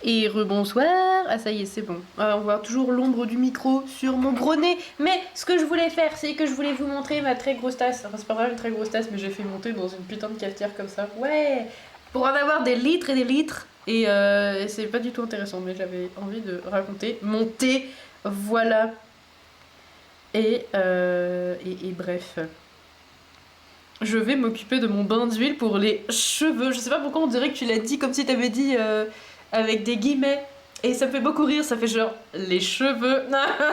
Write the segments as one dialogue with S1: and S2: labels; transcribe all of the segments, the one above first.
S1: Et rebonsoir. Ah ça y est, c'est bon. On voit toujours l'ombre du micro sur mon gros nez. Mais ce que je voulais faire, c'est que je voulais vous montrer ma très grosse tasse. Enfin, c'est pas vraiment une très grosse tasse, mais j'ai fait monter dans une putain de cafetière comme ça. Ouais. Pour en avoir des litres et des litres. Et c'est pas du tout intéressant, mais j'avais envie de raconter mon thé. Voilà. Et bref. Je vais m'occuper de mon bain d'huile pour les cheveux. Je sais pas pourquoi on dirait que tu l'as dit comme si t'avais dit avec des guillemets. Et ça me fait beaucoup rire, ça fait genre les cheveux.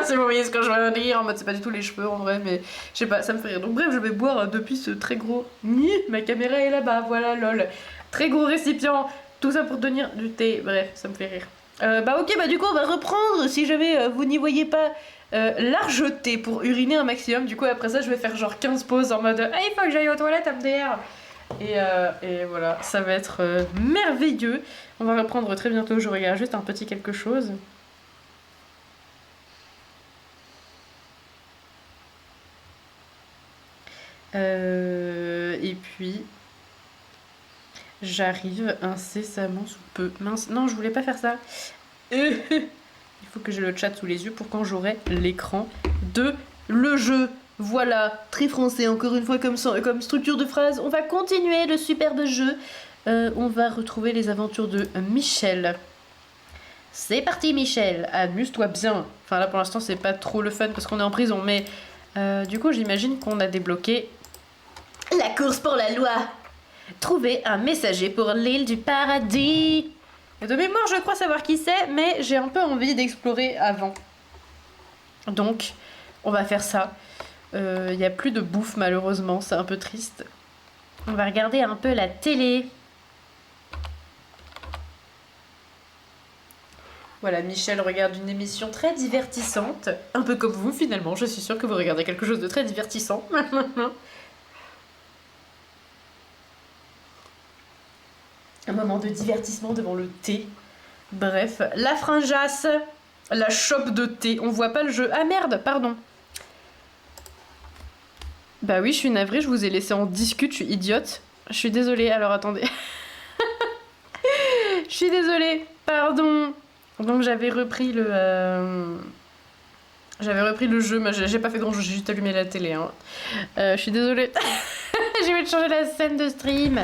S1: C'est vous voyez ce que je veux dire en mode c'est pas du tout les cheveux en vrai, mais je sais pas, ça me fait rire. Donc bref, je vais boire depuis ce très gros. Ma caméra est là-bas, voilà lol. Très gros récipient, tout ça pour tenir du thé. Bref, ça me fait rire. Bah ok, bah du coup on va reprendre si jamais vous n'y voyez pas large thé pour uriner un maximum. Du coup après ça je vais faire genre 15 pauses en mode ah il faut que j'aille aux toilettes MDR. Et voilà, ça va être merveilleux. On va reprendre très bientôt, je regarde juste un petit quelque chose. Et puis j'arrive incessamment sous peu. Mince, non je voulais pas faire ça. Il faut que j'ai le chat sous les yeux pour quand j'aurai l'écran de le jeu. Voilà, très français encore une fois comme structure de phrase. On va continuer le superbe jeu. On va retrouver les aventures de Michel. C'est parti Michel, amuse-toi bien. Enfin là pour l'instant c'est pas trop le fun parce qu'on est en prison, mais du coup j'imagine qu'on a débloqué la course pour la loi. Trouver un messager pour l'île du paradis. De mémoire, je crois savoir qui c'est, mais j'ai un peu envie d'explorer avant. Donc, on va faire ça. Y a plus de bouffe, malheureusement, c'est un peu triste. On va regarder un peu la télé. Voilà, Michel regarde une émission très divertissante. Un peu comme vous, finalement. Je suis sûre que vous regardez quelque chose de très divertissant. Un moment de divertissement devant le thé. Bref, la fringasse, la chope de thé. On voit pas le jeu. Ah merde, pardon. Bah oui, je suis navrée, je vous ai laissé en discute, je suis idiote. Je suis désolée, alors attendez. Je suis désolée, pardon. Donc j'avais repris le... J'avais repris le jeu, mais j'ai pas fait grand chose, j'ai juste allumé la télé. Hein. Je suis désolée. J'ai oublié de changer la scène de stream.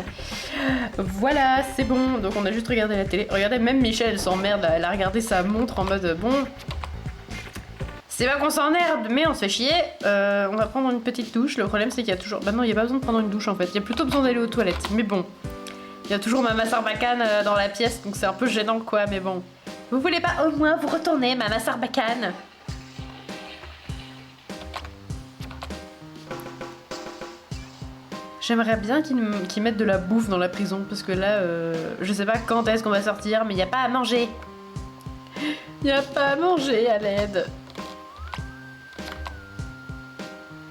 S1: Voilà, c'est bon. Donc on a juste regardé la télé. Regardez, même Michel, elle s'emmerde. Elle a regardé sa montre en mode bon. C'est pas qu'on s'emmerde, mais on se fait chier. On va prendre une petite douche. Le problème, c'est qu'il y a toujours. Bah non, il y a pas besoin de prendre une douche en fait. Il y a plutôt besoin d'aller aux toilettes. Mais bon. Il y a toujours Mama Sarbacane dans la pièce, donc c'est un peu gênant quoi. Mais bon. Vous voulez pas au moins vous retourner, Mama Sarbacane? J'aimerais bien qu'ils mettent de la bouffe dans la prison, parce que là, je sais pas quand est-ce qu'on va sortir, mais y a pas à manger. Y a pas à manger, à l'aide.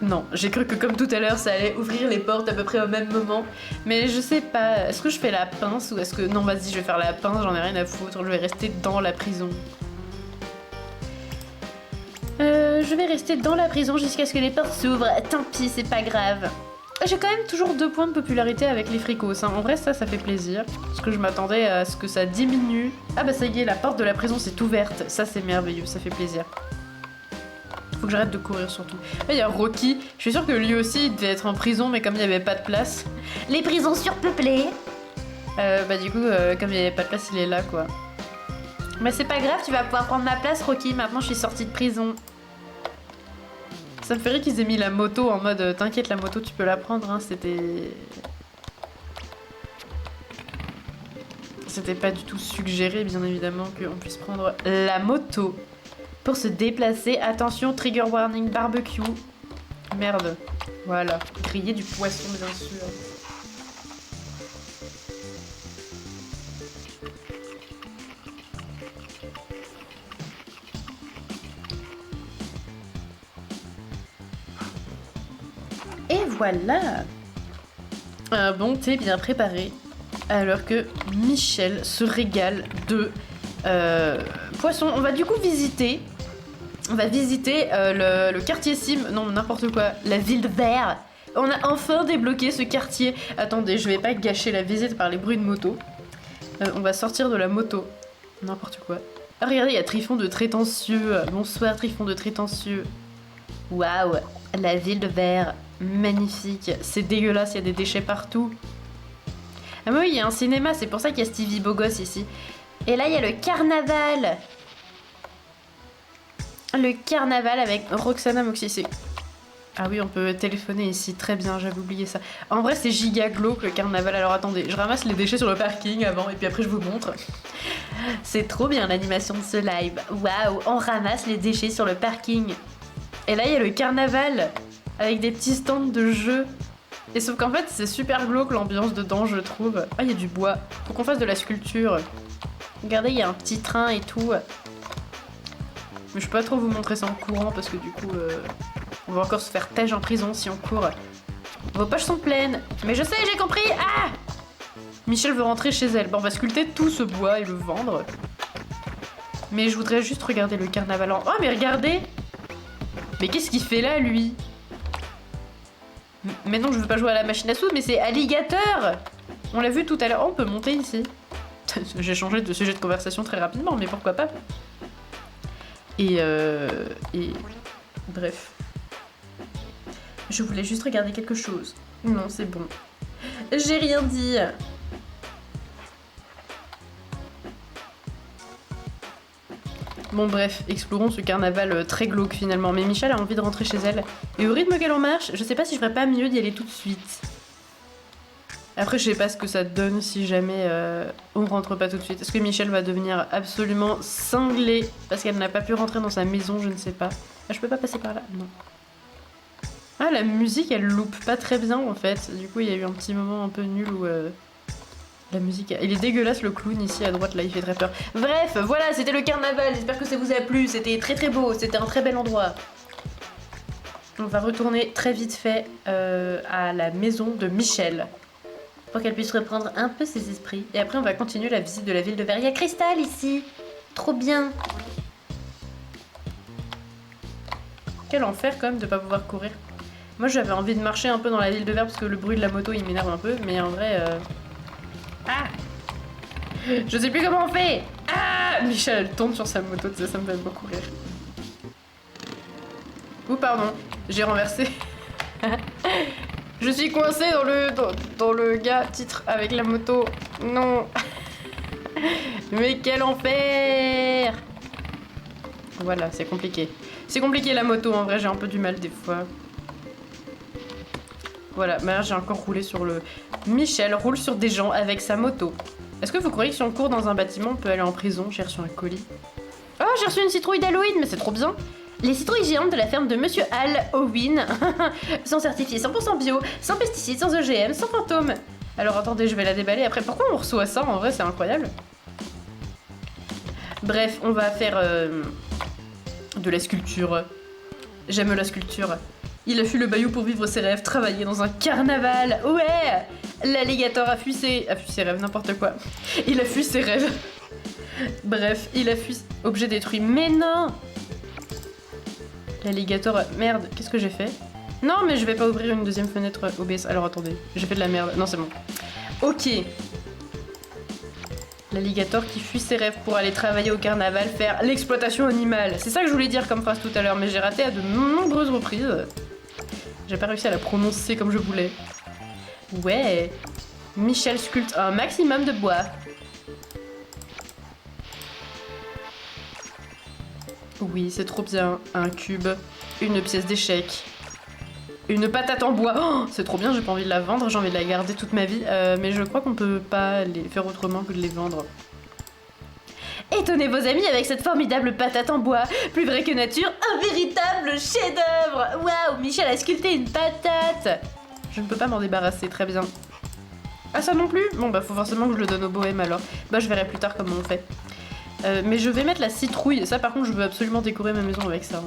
S1: Non, j'ai cru que comme tout à l'heure, ça allait ouvrir les portes à peu près au même moment. Mais je sais pas, est-ce que je fais la pince ou est-ce que... Non, vas-y, je vais faire la pince, j'en ai rien à foutre, je vais rester dans la prison. Je vais rester dans la prison jusqu'à ce que les portes s'ouvrent. Tant pis, c'est pas grave. J'ai quand même toujours 2 points de popularité avec les fricos. Hein. En vrai, ça fait plaisir. Parce que je m'attendais à ce que ça diminue. Ah bah ça y est, la porte de la prison s'est ouverte. Ça, c'est merveilleux, ça fait plaisir. Faut que j'arrête de courir surtout. Là, il y a Rocky. Je suis sûre que lui aussi, il devait être en prison, mais comme il n'y avait pas de place. Les prisons surpeuplées. Bah du coup, comme il n'y avait pas de place, il est là, quoi. Mais c'est pas grave, tu vas pouvoir prendre ma place, Rocky. Maintenant, je suis sortie de prison. Ça me ferait qu'ils aient mis la moto en mode t'inquiète, la moto tu peux la prendre, hein, C'était pas du tout suggéré, bien évidemment, qu'on puisse prendre la moto pour se déplacer. Attention, trigger warning, barbecue. Merde. Voilà. Griller du poisson, bien sûr. Et voilà. Un bon thé bien préparé. Alors que Michel se régale de poisson. On va du coup visiter. On va visiter le quartier Sim. Non, n'importe quoi. La ville de Verre. On a enfin débloqué ce quartier. Attendez, je vais pas gâcher la visite par les bruits de moto. On va sortir de la moto. N'importe quoi. Ah, regardez, il y a Trifon de Trétencieux. Bonsoir, Trifon de Trétencieux. Waouh, la ville de verre. Magnifique. C'est dégueulasse, il y a des déchets partout. Ah oui, il y a un cinéma, c'est pour ça qu'il y a Stevie Bogos ici. Et là, il y a le carnaval. Le carnaval avec Roxana Moxie. Ah oui, on peut téléphoner ici, très bien, j'avais oublié ça. En vrai, c'est giga glauque le carnaval. Alors attendez, je ramasse les déchets sur le parking avant et puis après je vous montre. C'est trop bien l'animation de ce live. Waouh, on ramasse les déchets sur le parking. Et là, il y a le carnaval avec des petits stands de jeux. Et sauf qu'en fait, c'est super glauque l'ambiance dedans, je trouve. Ah, il y a du bois. Faut qu'on fasse de la sculpture. Regardez, il y a un petit train et tout. Mais je peux pas trop vous montrer ça en courant parce que du coup, on va encore se faire têche en prison si on court. Vos poches sont pleines. Mais je sais, j'ai compris. Ah! Michel veut rentrer chez elle. Bon, on va sculpter tout ce bois et le vendre. Mais je voudrais juste regarder le carnaval en... Oh, mais regardez! Mais qu'est-ce qu'il fait là, lui? Mais non, je veux pas jouer à la machine à sous, mais c'est Alligator! On l'a vu tout à l'heure. Oh, on peut monter ici. J'ai changé de sujet de conversation très rapidement, mais pourquoi pas? Et bref. Je voulais juste regarder quelque chose. Non, c'est bon. J'ai rien dit. Bon bref, explorons ce carnaval très glauque finalement. Mais Michel a envie de rentrer chez elle. Et au rythme auquel on marche, je sais pas si je ferais pas mieux d'y aller tout de suite. Après, je sais pas ce que ça donne si jamais on rentre pas tout de suite. Est-ce que Michel va devenir absolument cinglée parce qu'elle n'a pas pu rentrer dans sa maison? Je ne sais pas. Ah, je peux pas passer par là? Non. Ah, la musique, elle loupe pas très bien en fait. Du coup, il y a eu un petit moment un peu nul où la musique... Il est dégueulasse le clown ici à droite, là, il fait très peur. Bref, voilà, c'était le carnaval. J'espère que ça vous a plu. C'était très très beau. C'était un très bel endroit. On va retourner très vite fait à la maison de Michel. Pour qu'elle puisse reprendre un peu ses esprits. Et après, on va continuer la visite de la ville de verre. Il y a Cristal ici. Trop bien. Quel enfer quand même de pas pouvoir courir. Moi, j'avais envie de marcher un peu dans la ville de verre parce que le bruit de la moto, il m'énerve un peu. Mais en vrai... Ah! Je sais plus comment on fait! Ah! Michel, elle tombe sur sa moto, ça me fait beaucoup rire. Ouh, pardon. J'ai renversé. Je suis coincée dans le gars titre avec la moto. Non. Mais quel enfer! Voilà, c'est compliqué. C'est compliqué la moto, en vrai, j'ai un peu du mal des fois. Voilà, mais là j'ai encore roulé sur le... Michel roule sur des gens avec sa moto. Est-ce que vous croyez que si on court dans un bâtiment, on peut aller en prison? J'ai reçu un colis. Oh, j'ai reçu une citrouille d'Halloween, mais c'est trop bien! Les citrouilles géantes de la ferme de Monsieur Halloween sont certifiées 100% bio, sans pesticides, sans OGM, sans fantômes. Alors attendez, je vais la déballer après. Pourquoi on reçoit ça? En vrai, c'est incroyable. Bref, on va faire de la sculpture. J'aime la sculpture. Il a fui le bayou pour vivre ses rêves, travailler dans un carnaval. Ouais! L'alligator a fui ses rêves, n'importe quoi. Il a fui ses rêves. Bref, il a fui... Objet détruit. Mais non! L'alligator... Merde, qu'est-ce que j'ai fait? Non, mais je vais pas ouvrir une deuxième fenêtre OBS. Alors attendez, j'ai fait de la merde. Non, c'est bon. Ok. L'alligator qui fuit ses rêves pour aller travailler au carnaval, faire l'exploitation animale. C'est ça que je voulais dire comme phrase tout à l'heure, mais j'ai raté à de nombreuses reprises. J'ai pas réussi à la prononcer comme je voulais. Ouais. Michel sculpte un maximum de bois. Oui, c'est trop bien. Un cube, une pièce d'échec, une patate en bois. Oh, c'est trop bien, j'ai pas envie de la vendre, j'ai envie de la garder toute ma vie. Mais je crois qu'on peut pas les faire autrement que de les vendre. Étonnez vos amis avec cette formidable patate en bois. Plus vrai que nature, un véritable chef-d'œuvre. Waouh, Michel a sculpté une patate. Je ne peux pas m'en débarrasser, très bien. Ah, ça non plus? Bon, bah faut forcément que je le donne au bohème alors. Bah je verrai plus tard comment on fait. Mais je vais mettre la citrouille. Ça par contre, je veux absolument décorer ma maison avec ça.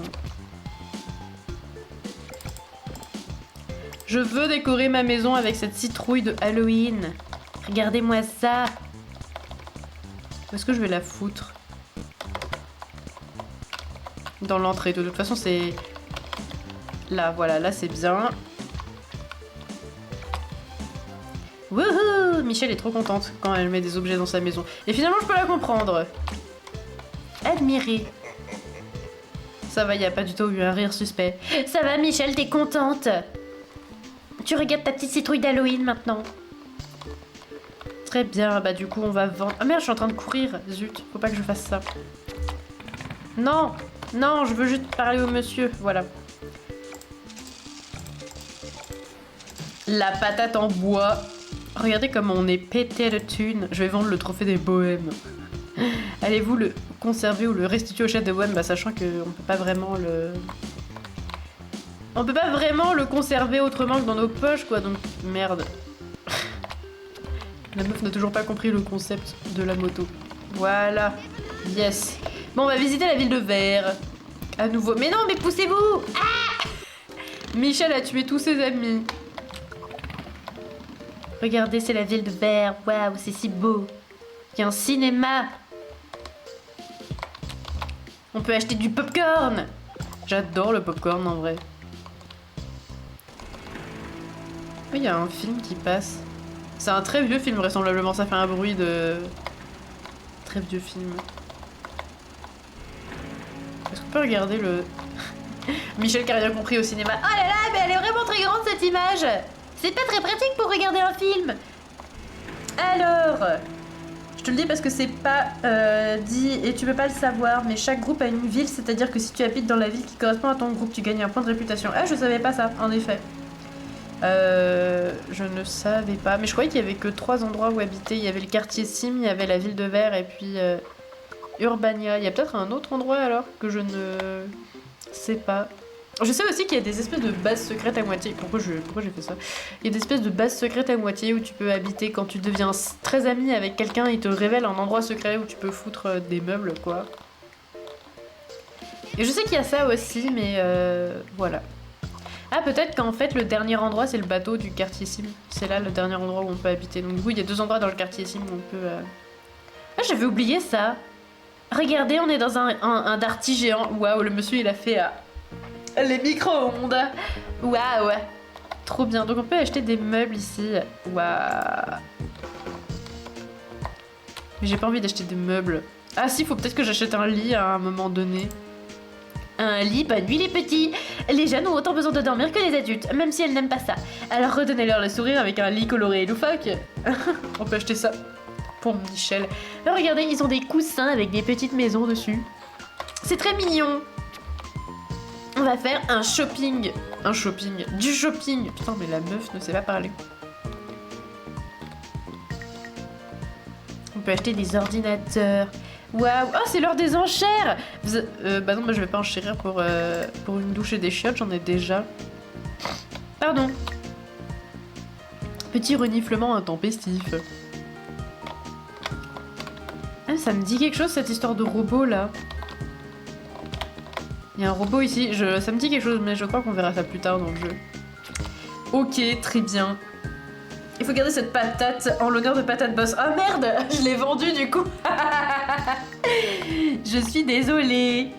S1: Je veux décorer ma maison avec cette citrouille de Halloween. Regardez-moi ça. Où est-ce que je vais la foutre? Dans l'entrée. De toute façon, c'est... Là, voilà. Là, c'est bien. Wouhou! Michel est trop contente quand elle met des objets dans sa maison. Et finalement, je peux la comprendre. Admirer. Ça va, y a pas du tout eu un rire suspect. Ça va, Michel, t'es contente? Tu regardes ta petite citrouille d'Halloween maintenant. Très bien, bah du coup on va vendre... Ah merde, je suis en train de courir, zut, faut pas que je fasse ça. Non, non, je veux juste parler au monsieur, voilà. La patate en bois. Regardez comme on est pété de thunes. Je vais vendre le trophée des bohèmes. Allez-vous le conserver ou le restituer au chef de bohème, bah sachant qu'on peut pas vraiment le... On peut pas vraiment le conserver autrement que dans nos poches, quoi, donc merde. La meuf n'a toujours pas compris le concept de la moto. Voilà. Yes. Bon, on va visiter la ville de Verre. À nouveau. Mais non, mais poussez-vous! Ah! Michel a tué tous ses amis. Regardez, c'est la ville de Verre. Waouh, c'est si beau. Il y a un cinéma. On peut acheter du popcorn. J'adore le popcorn en vrai. Il y a un film qui passe. C'est un très vieux film vraisemblablement, ça fait un bruit de... Très vieux film. Est-ce qu'on peut regarder le... Michel qui a rien compris au cinéma. Oh là là, mais elle est vraiment très grande cette image. C'est pas très pratique pour regarder un film. Alors... Je te le dis parce que c'est pas dit et tu peux pas le savoir, mais chaque groupe a une ville, c'est-à-dire que si tu habites dans la ville qui correspond à ton groupe, tu gagnes un point de réputation. Ah, je savais pas ça, en effet. Je ne savais pas, mais je croyais qu'il y avait que 3 endroits où habiter. Il y avait le quartier Sim, il y avait la ville de Verre et puis Urbania. Il y a peut-être un autre endroit alors que je ne sais pas. Je sais aussi qu'il y a des espèces de bases secrètes à moitié. Pourquoi j'ai fait ça? Il y a des espèces de bases secrètes à moitié où tu peux habiter quand tu deviens très ami avec quelqu'un. Il te révèle un endroit secret où tu peux foutre des meubles, quoi. Et je sais qu'il y a ça aussi, mais voilà. Ah, peut-être qu'en fait, le dernier endroit, c'est le bateau du quartier Sim. C'est là le dernier endroit où on peut habiter. Donc, du coup, il y a 2 endroits dans le quartier Sim où on peut... Ah, j'avais oublié ça. Regardez, on est dans un darty géant. Waouh, le monsieur, il a fait les micro-ondes. Waouh. Trop bien. Donc, on peut acheter des meubles ici. Waouh. Mais j'ai pas envie d'acheter des meubles. Ah si, faut peut-être que j'achète un lit à un moment donné. Un lit, bonne nuit les petits. Les jeunes ont autant besoin de dormir que les adultes, même si elles n'aiment pas ça. Alors redonnez-leur le sourire avec un lit coloré et loufoque. On peut acheter ça pour Michel. Alors, regardez, ils ont des coussins avec des petites maisons dessus. C'est très mignon. On va faire un shopping. Un shopping. Du shopping. Putain, mais la meuf ne sait pas parler. On peut acheter des ordinateurs. Waouh! Oh, c'est l'heure des enchères! Bah non, moi je vais pas enchérir pour une douche et des chiottes, j'en ai déjà. Pardon. Petit reniflement intempestif. Ah, ça me dit quelque chose cette histoire de robot là. Il y a un robot ici, ça me dit quelque chose, mais je crois qu'on verra ça plus tard dans le jeu. Ok, très bien. Il faut garder cette patate en l'honneur de Patate Boss. Oh merde, je l'ai vendue du coup. Je suis désolée.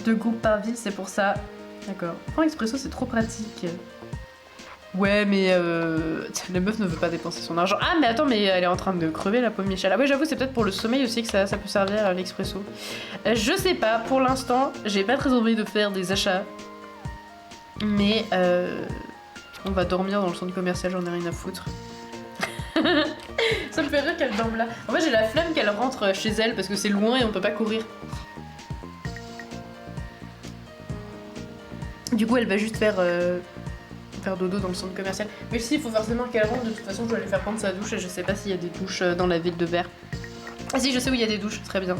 S1: 2 groupes par ville, c'est pour ça. D'accord. Franc Expresso, c'est trop pratique. Ouais, mais la meuf ne veut pas dépenser son argent. Ah, mais attends, mais elle est en train de crever, la pauvre Michel. Ah ouais, j'avoue, c'est peut-être pour le sommeil aussi que ça peut servir à l'expresso. Je sais pas, pour l'instant, j'ai pas très envie de faire des achats. Mais on va dormir dans le centre commercial, j'en ai rien à foutre. Ça me fait rire qu'elle dorme là. En fait, j'ai la flemme qu'elle rentre chez elle parce que c'est loin et on peut pas courir. Du coup, elle va juste faire dodo dans le centre commercial. Mais si, il faut forcément qu'elle rentre. De toute façon, je dois lui faire prendre sa douche et je sais pas s'il y a des douches dans la ville de Verre. Ah si, je sais où il y a des douches, très bien.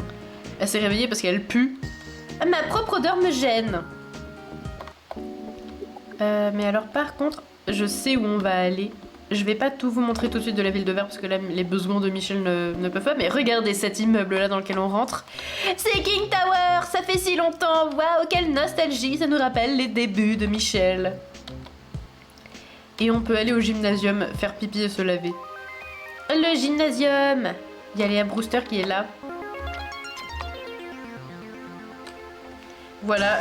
S1: Elle s'est réveillée parce qu'elle pue. Ma propre odeur me gêne. Mais alors, par contre, je sais où on va aller. Je vais pas tout vous montrer tout de suite de la ville de Verre parce que là, les besoins de Michel ne peuvent pas. Mais regardez cet immeuble là dans lequel on rentre. C'est King Tower. Ça fait si longtemps. Waouh, quelle nostalgie. Ça nous rappelle les débuts de Michel. Et on peut aller au gymnasium, faire pipi et se laver. Le gymnasium. Il y a Léa Brewster qui est là. Voilà,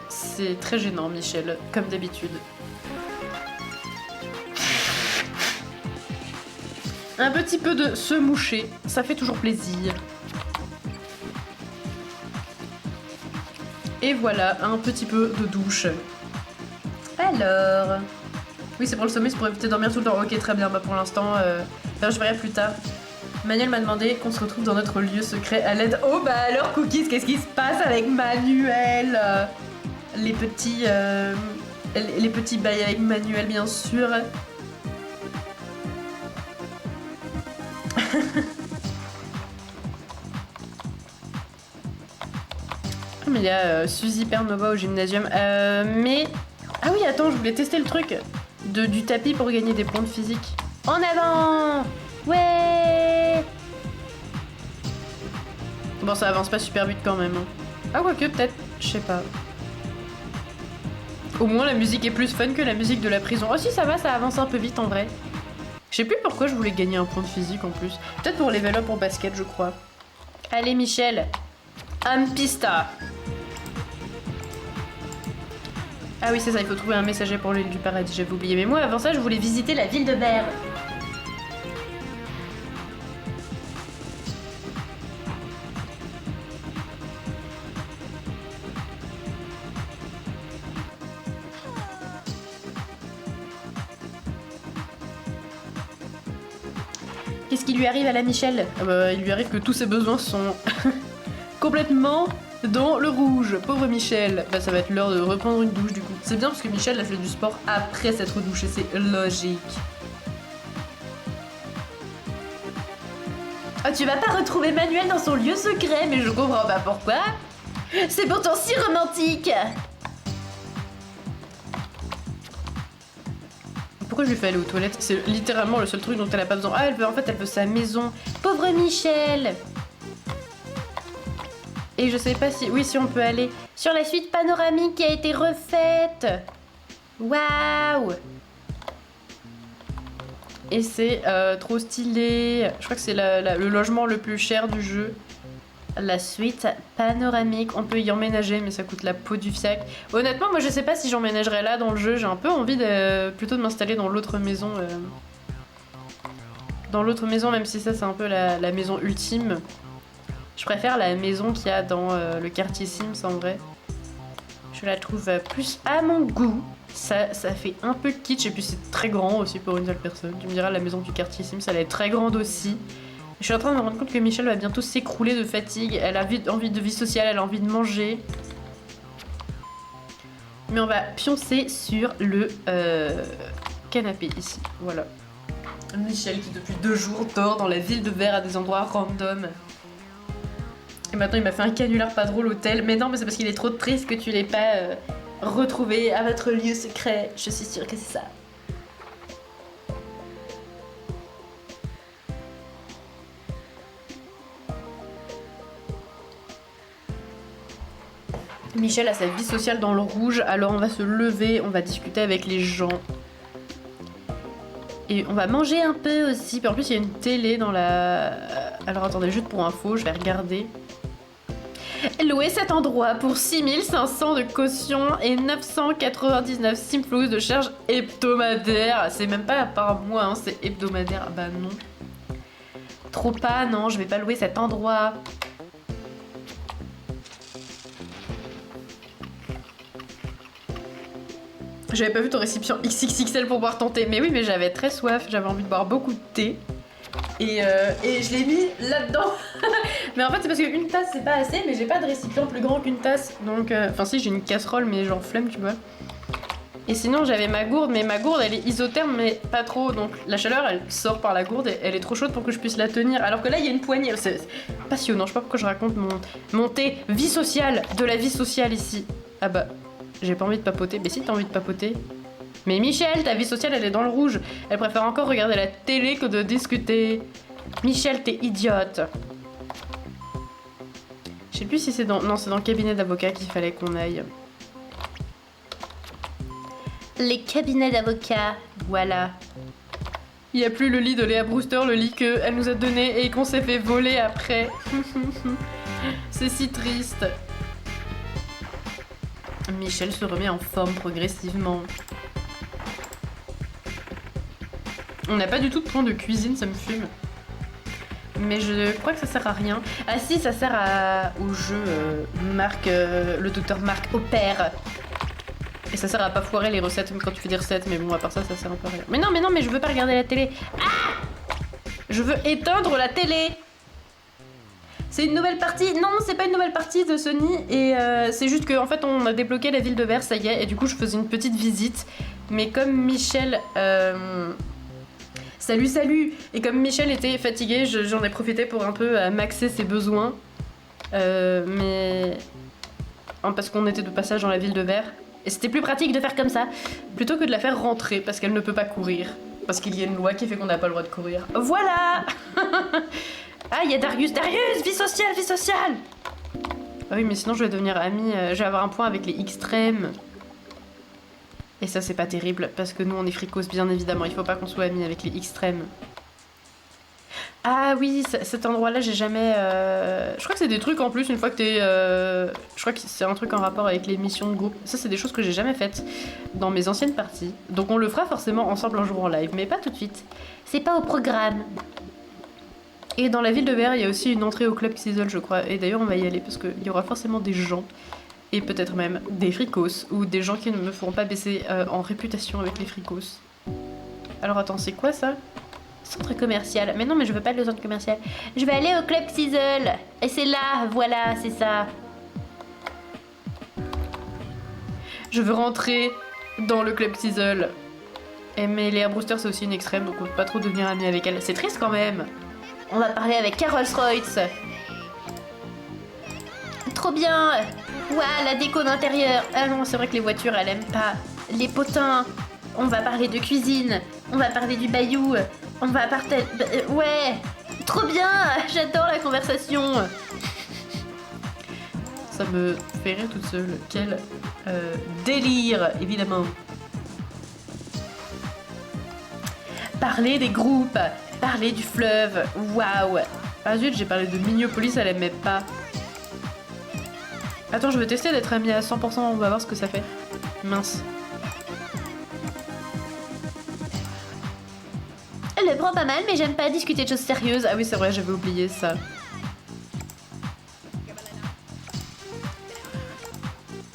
S1: c'est très gênant, Michel, comme d'habitude. Un petit peu de se moucher, ça fait toujours plaisir. Et voilà, un petit peu de douche. Alors... Oui, c'est pour le sommeil, c'est pour éviter de dormir tout le temps. Ok, très bien, bah pour l'instant, je verrai plus tard. Manuel m'a demandé qu'on se retrouve dans notre lieu secret à l'aide... Oh bah alors, Cookies, qu'est-ce qui se passe avec Manuel? Les petits bails avec Manuel, bien sûr. Mais il y a Suzy Pernova au gymnasium. Mais... Ah oui, attends, je voulais tester le truc du tapis pour gagner des points de physique. En avant! Ouais! Bon, ça avance pas super vite quand même. Hein. Ah, quoique, peut-être. Je sais pas. Au moins, la musique est plus fun que la musique de la prison. Oh si, ça va, ça avance un peu vite en vrai. Je sais plus pourquoi je voulais gagner un point de physique en plus. Peut-être pour level up en basket, je crois. Allez, Michel. En pista. Ah oui, c'est ça, il faut trouver un messager pour l'île du paradis, j'avais oublié. Mais moi, avant ça, je voulais visiter la ville de Berre. Qu'est-ce qui lui arrive à la Michel? Il lui arrive que tous ses besoins sont complètement dans le rouge. Pauvre Michel. Bah ça va être l'heure de reprendre une douche du coup. C'est bien parce que Michel a fait du sport après s'être douché, c'est logique. Oh, tu vas pas retrouver Manuel dans son lieu secret, mais je comprends pas pourquoi. C'est pourtant si romantique. Pourquoi je lui fais aller aux toilettes? C'est littéralement le seul truc dont elle a pas besoin. Ah, en fait, elle veut sa maison. Pauvre Michel. Et je sais pas si... Oui, si on peut aller sur la suite panoramique qui a été refaite. Waouh. Et c'est trop stylé. Je crois que c'est le logement le plus cher du jeu. La suite panoramique. On peut y emménager, mais ça coûte la peau du fiac. Honnêtement, moi je sais pas si j'emménagerai là dans le jeu. J'ai un peu envie plutôt de m'installer dans l'autre maison. Dans l'autre maison, même si ça c'est un peu la maison ultime. Je préfère la maison qu'il y a dans le quartier Sims en vrai. Je la trouve plus à mon goût. Ça fait un peu kitsch et puis c'est très grand aussi pour une seule personne. Tu me diras, la maison du quartier Sims, elle est très grande aussi. Je suis en train de me rendre compte que Michel va bientôt s'écrouler de fatigue. Elle a envie de vie sociale, elle a envie de manger. Mais on va pioncer sur le canapé ici. Voilà. Michel qui depuis 2 jours dort dans la ville de Verre à des endroits random. Et maintenant il m'a fait un canular pas drôle hôtel. Mais non, mais c'est parce qu'il est trop triste que tu l'aies pas retrouvé à votre lieu secret. Je suis sûre que c'est ça. Michel a sa vie sociale dans le rouge, alors on va se lever, on va discuter avec les gens. Et on va manger un peu aussi. Puis en plus il y a une télé dans la... Alors attendez, juste pour info, je vais regarder. Louer cet endroit pour 6500 de caution et 999 simflous de charge hebdomadaire. C'est même pas par mois, hein, c'est hebdomadaire. Bah non. Trop pas, non, je vais pas louer cet endroit. J'avais pas vu ton récipient XXXL pour boire ton thé. Mais oui, mais j'avais très soif, j'avais envie de boire beaucoup de thé. Et je l'ai mis là-dedans. Mais en fait c'est parce qu'une tasse c'est pas assez, mais j'ai pas de récipient plus grand qu'une tasse. Donc, enfin si, j'ai une casserole mais genre flemme, tu vois. Et sinon j'avais ma gourde, mais ma gourde elle est isotherme mais pas trop. Donc la chaleur elle sort par la gourde et elle est trop chaude pour que je puisse la tenir. Alors que là il y a une poignée, c'est passionnant. Je sais pas pourquoi je raconte mon thé vie sociale, de la vie sociale ici. Ah bah, j'ai pas envie de papoter, mais si t'as envie de papoter. Mais Michel, ta vie sociale elle est dans le rouge. Elle préfère encore regarder la télé que de discuter. Michel, t'es idiote. Je sais plus si c'est dans... Non, c'est dans le cabinet d'avocat qu'il fallait qu'on aille. Les cabinets d'avocats, voilà. Il n'y a plus le lit de Léa Brewster, le lit qu'elle nous a donné et qu'on s'est fait voler après. C'est si triste. Michel se remet en forme progressivement. On n'a pas du tout de point de cuisine, ça me fume. Mais je crois que ça sert à rien. Ah si, ça sert au jeu le docteur Marc opère. Et ça sert à pas foirer les recettes même quand tu fais des recettes. Mais bon, à part ça, ça sert un peu à rien. Mais non, mais je veux pas regarder la télé. Ah! Je veux éteindre la télé. C'est une nouvelle partie. Non, c'est pas une nouvelle partie de Sony. Et c'est juste qu'en fait, on a débloqué la ville de Verre, ça y est. Et du coup, je faisais une petite visite. Mais comme Michel... Salut. Et comme Michel était fatigué, j'en ai profité pour un peu maxer ses besoins. Mais... parce qu'on était de passage dans la ville de Verre. Et c'était plus pratique de faire comme ça, plutôt que de la faire rentrer, parce qu'elle ne peut pas courir. Parce qu'il y a une loi qui fait qu'on n'a pas le droit de courir. Voilà. Ah, il y a Darius, vie sociale. Ah oui, mais sinon je vais devenir amie, je vais avoir un point avec les extrêmes. Et ça c'est pas terrible, parce que nous on est fricos bien évidemment, il faut pas qu'on soit amis avec les extrêmes. Ah oui, cet endroit-là, j'ai jamais... Je crois que c'est des trucs en plus, une fois que t'es... Je crois que c'est un truc en rapport avec les missions de groupe. Ça, c'est des choses que j'ai jamais faites dans mes anciennes parties. Donc on le fera forcément ensemble un jour en live, mais pas tout de suite. C'est pas au programme. Et dans la ville de Verre, il y a aussi une entrée au Club Xyzal, je crois. Et d'ailleurs, on va y aller, parce qu'il y aura forcément des gens, et peut-être même des fricos, ou des gens qui ne me feront pas baisser en réputation avec les fricos. Alors attends, c'est quoi ça ? Centre commercial. Mais non, mais je veux pas le centre commercial. Je vais aller au Club Xyzal. Et c'est là, voilà, c'est ça. Je veux rentrer dans le Club Xyzal. Mais Léa Brewster, c'est aussi une extrême, donc on peut pas trop devenir amie avec elle. C'est triste quand même. On va parler avec Carol Royce. Trop bien. Ouah, la déco d'intérieur. Ah non, c'est vrai que les voitures, elle aime pas. Les potins. On va parler de cuisine. On va parler du bayou. On va partir... Ouais. Trop bien. J'adore la conversation. Ça me fait rire toute seule. Quel délire, évidemment. Parler des groupes. Parler du fleuve. Waouh. Ah zut, j'ai parlé de Mignopolis, elle aimait pas. Attends, je vais tester d'être amie à 100%, on va voir ce que ça fait. Mince. Elle le prend pas mal, mais j'aime pas discuter de choses sérieuses. Ah oui, c'est vrai, j'avais oublié ça.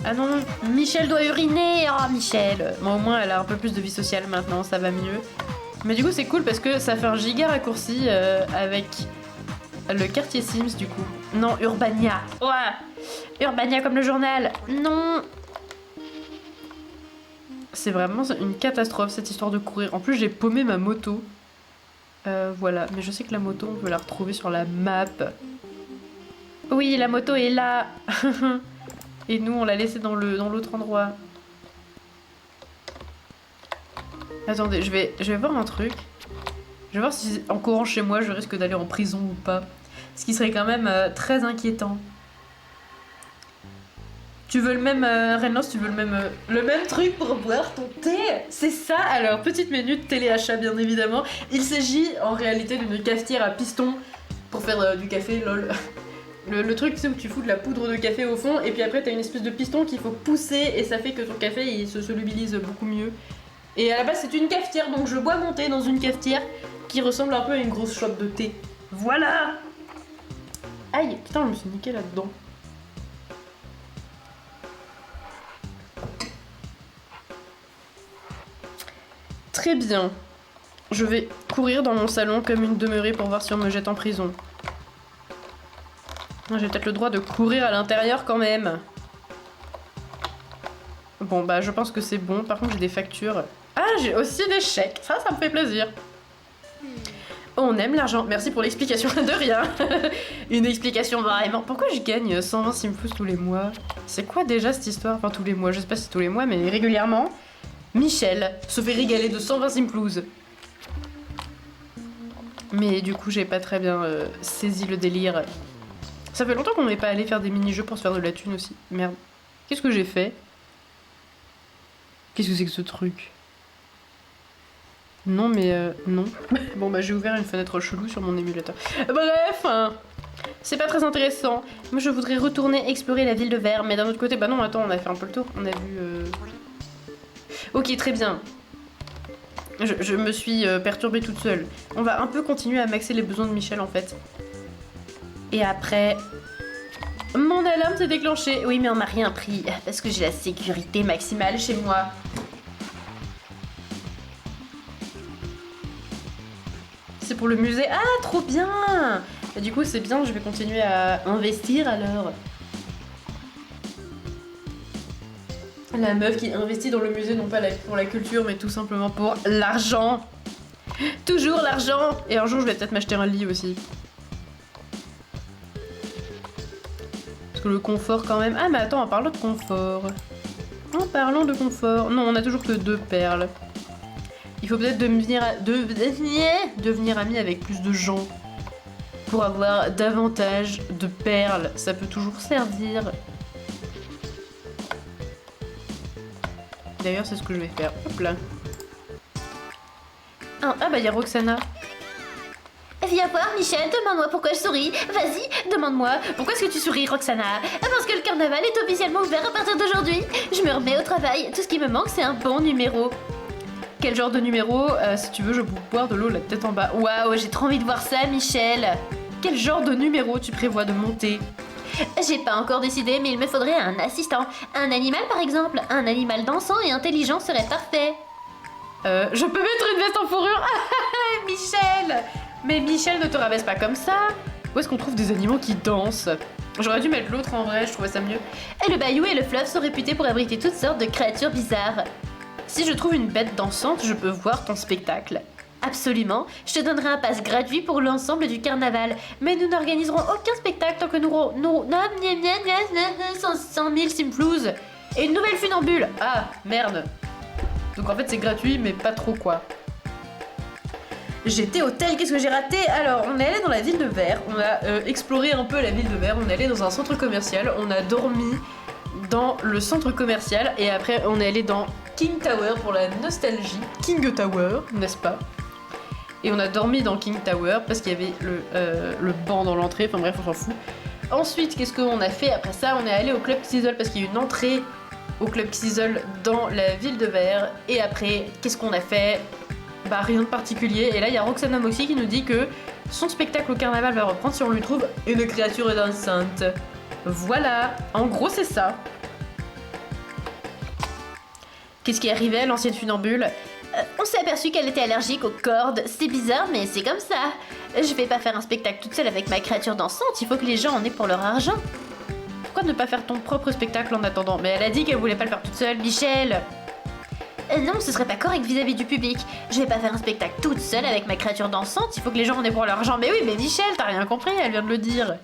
S1: Ah non, Michel doit uriner. Oh, Michel. Bon, au moins, elle a un peu plus de vie sociale maintenant, ça va mieux. Mais du coup, c'est cool parce que ça fait un giga raccourci avec le quartier Sims, du coup. Non, Urbania. Ouais. Urbania comme le journal. Non. C'est vraiment une catastrophe, cette histoire de courir. En plus, j'ai paumé ma moto. Voilà. Mais je sais que la moto, on peut la retrouver sur la map. Oui, la moto est là. Et nous, on l'a laissée dans l'autre endroit. Attendez, je vais voir un truc. Je vais voir si en courant chez moi, je risque d'aller en prison ou pas. Ce qui serait quand même très inquiétant. Tu veux le même, Renos, tu veux le même truc pour boire ton thé? C'est ça. Alors, petite minute téléachat, bien évidemment. Il s'agit en réalité d'une cafetière à piston pour faire du café, lol. Le truc, c'est où tu fous de la poudre de café au fond, et puis après, t'as une espèce de piston qu'il faut pousser, et ça fait que ton café, il se solubilise beaucoup mieux. Et à la base, c'est une cafetière, donc je bois mon thé dans une cafetière qui ressemble un peu à une grosse chope de thé. Voilà. Aïe, putain, je me suis niquée là-dedans. Très bien. Je vais courir dans mon salon comme une demeurée pour voir si on me jette en prison. J'ai peut-être le droit de courir à l'intérieur quand même. Bon, bah, je pense que c'est bon. Par contre, j'ai des factures. Ah, j'ai aussi des chèques. Ça me fait plaisir. Oh, on aime l'argent. Merci pour l'explication. De rien. Une explication vraiment. Pourquoi je gagne 120 simfous tous les mois? C'est quoi déjà cette histoire? Enfin, tous les mois. Je sais pas si c'est tous les mois, mais régulièrement. Michel se fait régaler de 120 simplouz. Mais du coup, j'ai pas très bien saisi le délire. Ça fait longtemps qu'on n'est pas allé faire des mini-jeux pour se faire de la thune aussi. Merde. Qu'est-ce que j'ai fait? Qu'est-ce que c'est que ce truc? Non, mais non. Bon, bah, j'ai ouvert une fenêtre chelou sur mon émulateur. Bref, hein, c'est pas très intéressant. Moi, je voudrais retourner explorer la ville de Verre, mais d'un autre côté, bah non, attends, on a fait un peu le tour. On a vu... Ok, très bien. Je me suis perturbée toute seule. On va un peu continuer à maxer les besoins de Michel en fait. Et après... Mon alarme s'est déclenchée. Oui, mais on m'a rien pris parce que j'ai la sécurité maximale chez moi. C'est pour le musée. Ah, trop bien! Et du coup, c'est bien, je vais continuer à investir alors. La meuf qui investit dans le musée, non pas pour la culture, mais tout simplement pour l'argent. Toujours l'argent. Et un jour, je vais peut-être m'acheter un lit aussi. Parce que le confort quand même... Ah, mais attends, en parlant de confort... En parlant de confort... Non, on a toujours que 2 perles. Il faut peut-être devenir ami avec plus de gens. Pour avoir davantage de perles. Ça peut toujours servir. D'ailleurs, c'est ce que je vais faire. Hop là. Ah bah, il y a Roxana.
S2: Viens voir, Michel, demande-moi pourquoi je souris. Vas-y, demande-moi. Pourquoi est-ce que tu souris, Roxana? Parce que le carnaval est officiellement ouvert à partir d'aujourd'hui. Je me remets au travail. Tout ce qui me manque, c'est un bon numéro.
S1: Quel genre de numéro? Si tu veux, je peux boire de l'eau la tête en bas.
S2: Waouh, j'ai trop envie de voir ça, Michel.
S1: Quel genre de numéro tu prévois de monter?
S2: J'ai pas encore décidé, mais il me faudrait un assistant. Un animal, par exemple. Un animal dansant et intelligent serait parfait.
S1: Je peux mettre une veste en fourrure? Michel! Mais Michel, ne te rabaisse pas comme ça. Où est-ce qu'on trouve des animaux qui dansent? J'aurais dû mettre l'autre en vrai, je trouvais ça mieux.
S2: Et le bayou et le fleuve sont réputés pour abriter toutes sortes de créatures bizarres.
S1: Si je trouve une bête dansante, je peux voir ton spectacle.
S2: Absolument, je te donnerai un pass gratuit pour l'ensemble du carnaval. Mais nous n'organiserons aucun spectacle tant que nous 100 000 simflouz.
S1: Et une nouvelle funambule. Ah, merde. Donc en fait c'est gratuit, mais pas trop quoi. J'étais au tel, qu'est-ce que j'ai raté? Alors, on est allé dans la ville de Verre, on a exploré un peu la ville de Verre, on est allé dans un centre commercial, on a dormi dans le centre commercial, et après on est allé dans King Tower pour la nostalgie. King Tower, n'est-ce pas? Et on a dormi dans King Tower parce qu'il y avait le banc dans l'entrée, enfin bref, on s'en fout. Ensuite, qu'est-ce qu'on a fait après ça? On est allé au Club Xizol parce qu'il y a une entrée au Club Xizol dans la ville de Verre. Et après, qu'est-ce qu'on a fait? Bah rien de particulier. Et là, il y a Roxana Moxie qui nous dit que son spectacle au carnaval va reprendre si on lui trouve une créature dansante. Voilà, en gros c'est ça. Qu'est-ce qui est arrivé à l'ancienne funambule?
S2: On s'est aperçu qu'elle était allergique aux cordes. C'est bizarre, mais c'est comme ça. Je vais pas faire un spectacle toute seule avec ma créature dansante. Il faut que les gens en aient pour leur argent.
S1: Pourquoi ne pas faire ton propre spectacle en attendant? Mais elle a dit qu'elle voulait pas le faire toute seule, Michel.
S2: Non, ce serait pas correct vis-à-vis du public. Je vais pas faire un spectacle toute seule avec ma créature dansante.
S1: Il faut que les gens en aient pour leur argent. Mais oui, mais Michel, t'as rien compris, elle vient de le dire.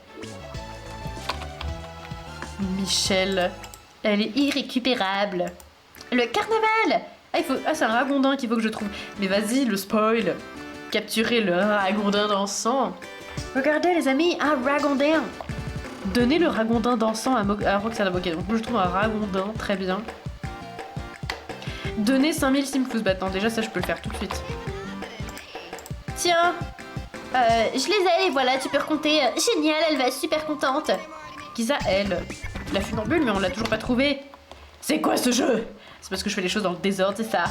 S1: Michel,
S2: elle est irrécupérable. Le carnaval!
S1: C'est un ragondin qu'il faut que je trouve. Mais vas-y, le spoil. Capturer le ragondin dansant.
S2: Regardez les amis, un ragondin.
S1: Donnez le ragondin dansant à Roxana Moxie. Donc je trouve un ragondin, très bien. Donnez 5000 simflouz. Bah attends, déjà ça je peux le faire tout de suite.
S2: Tiens, je les ai, voilà, tu peux recompter. Génial, elle va être super contente.
S1: Qui ça, elle? La funambule, mais on l'a toujours pas trouvée. C'est quoi ce jeu? C'est parce que je fais les choses dans le désordre, c'est ça.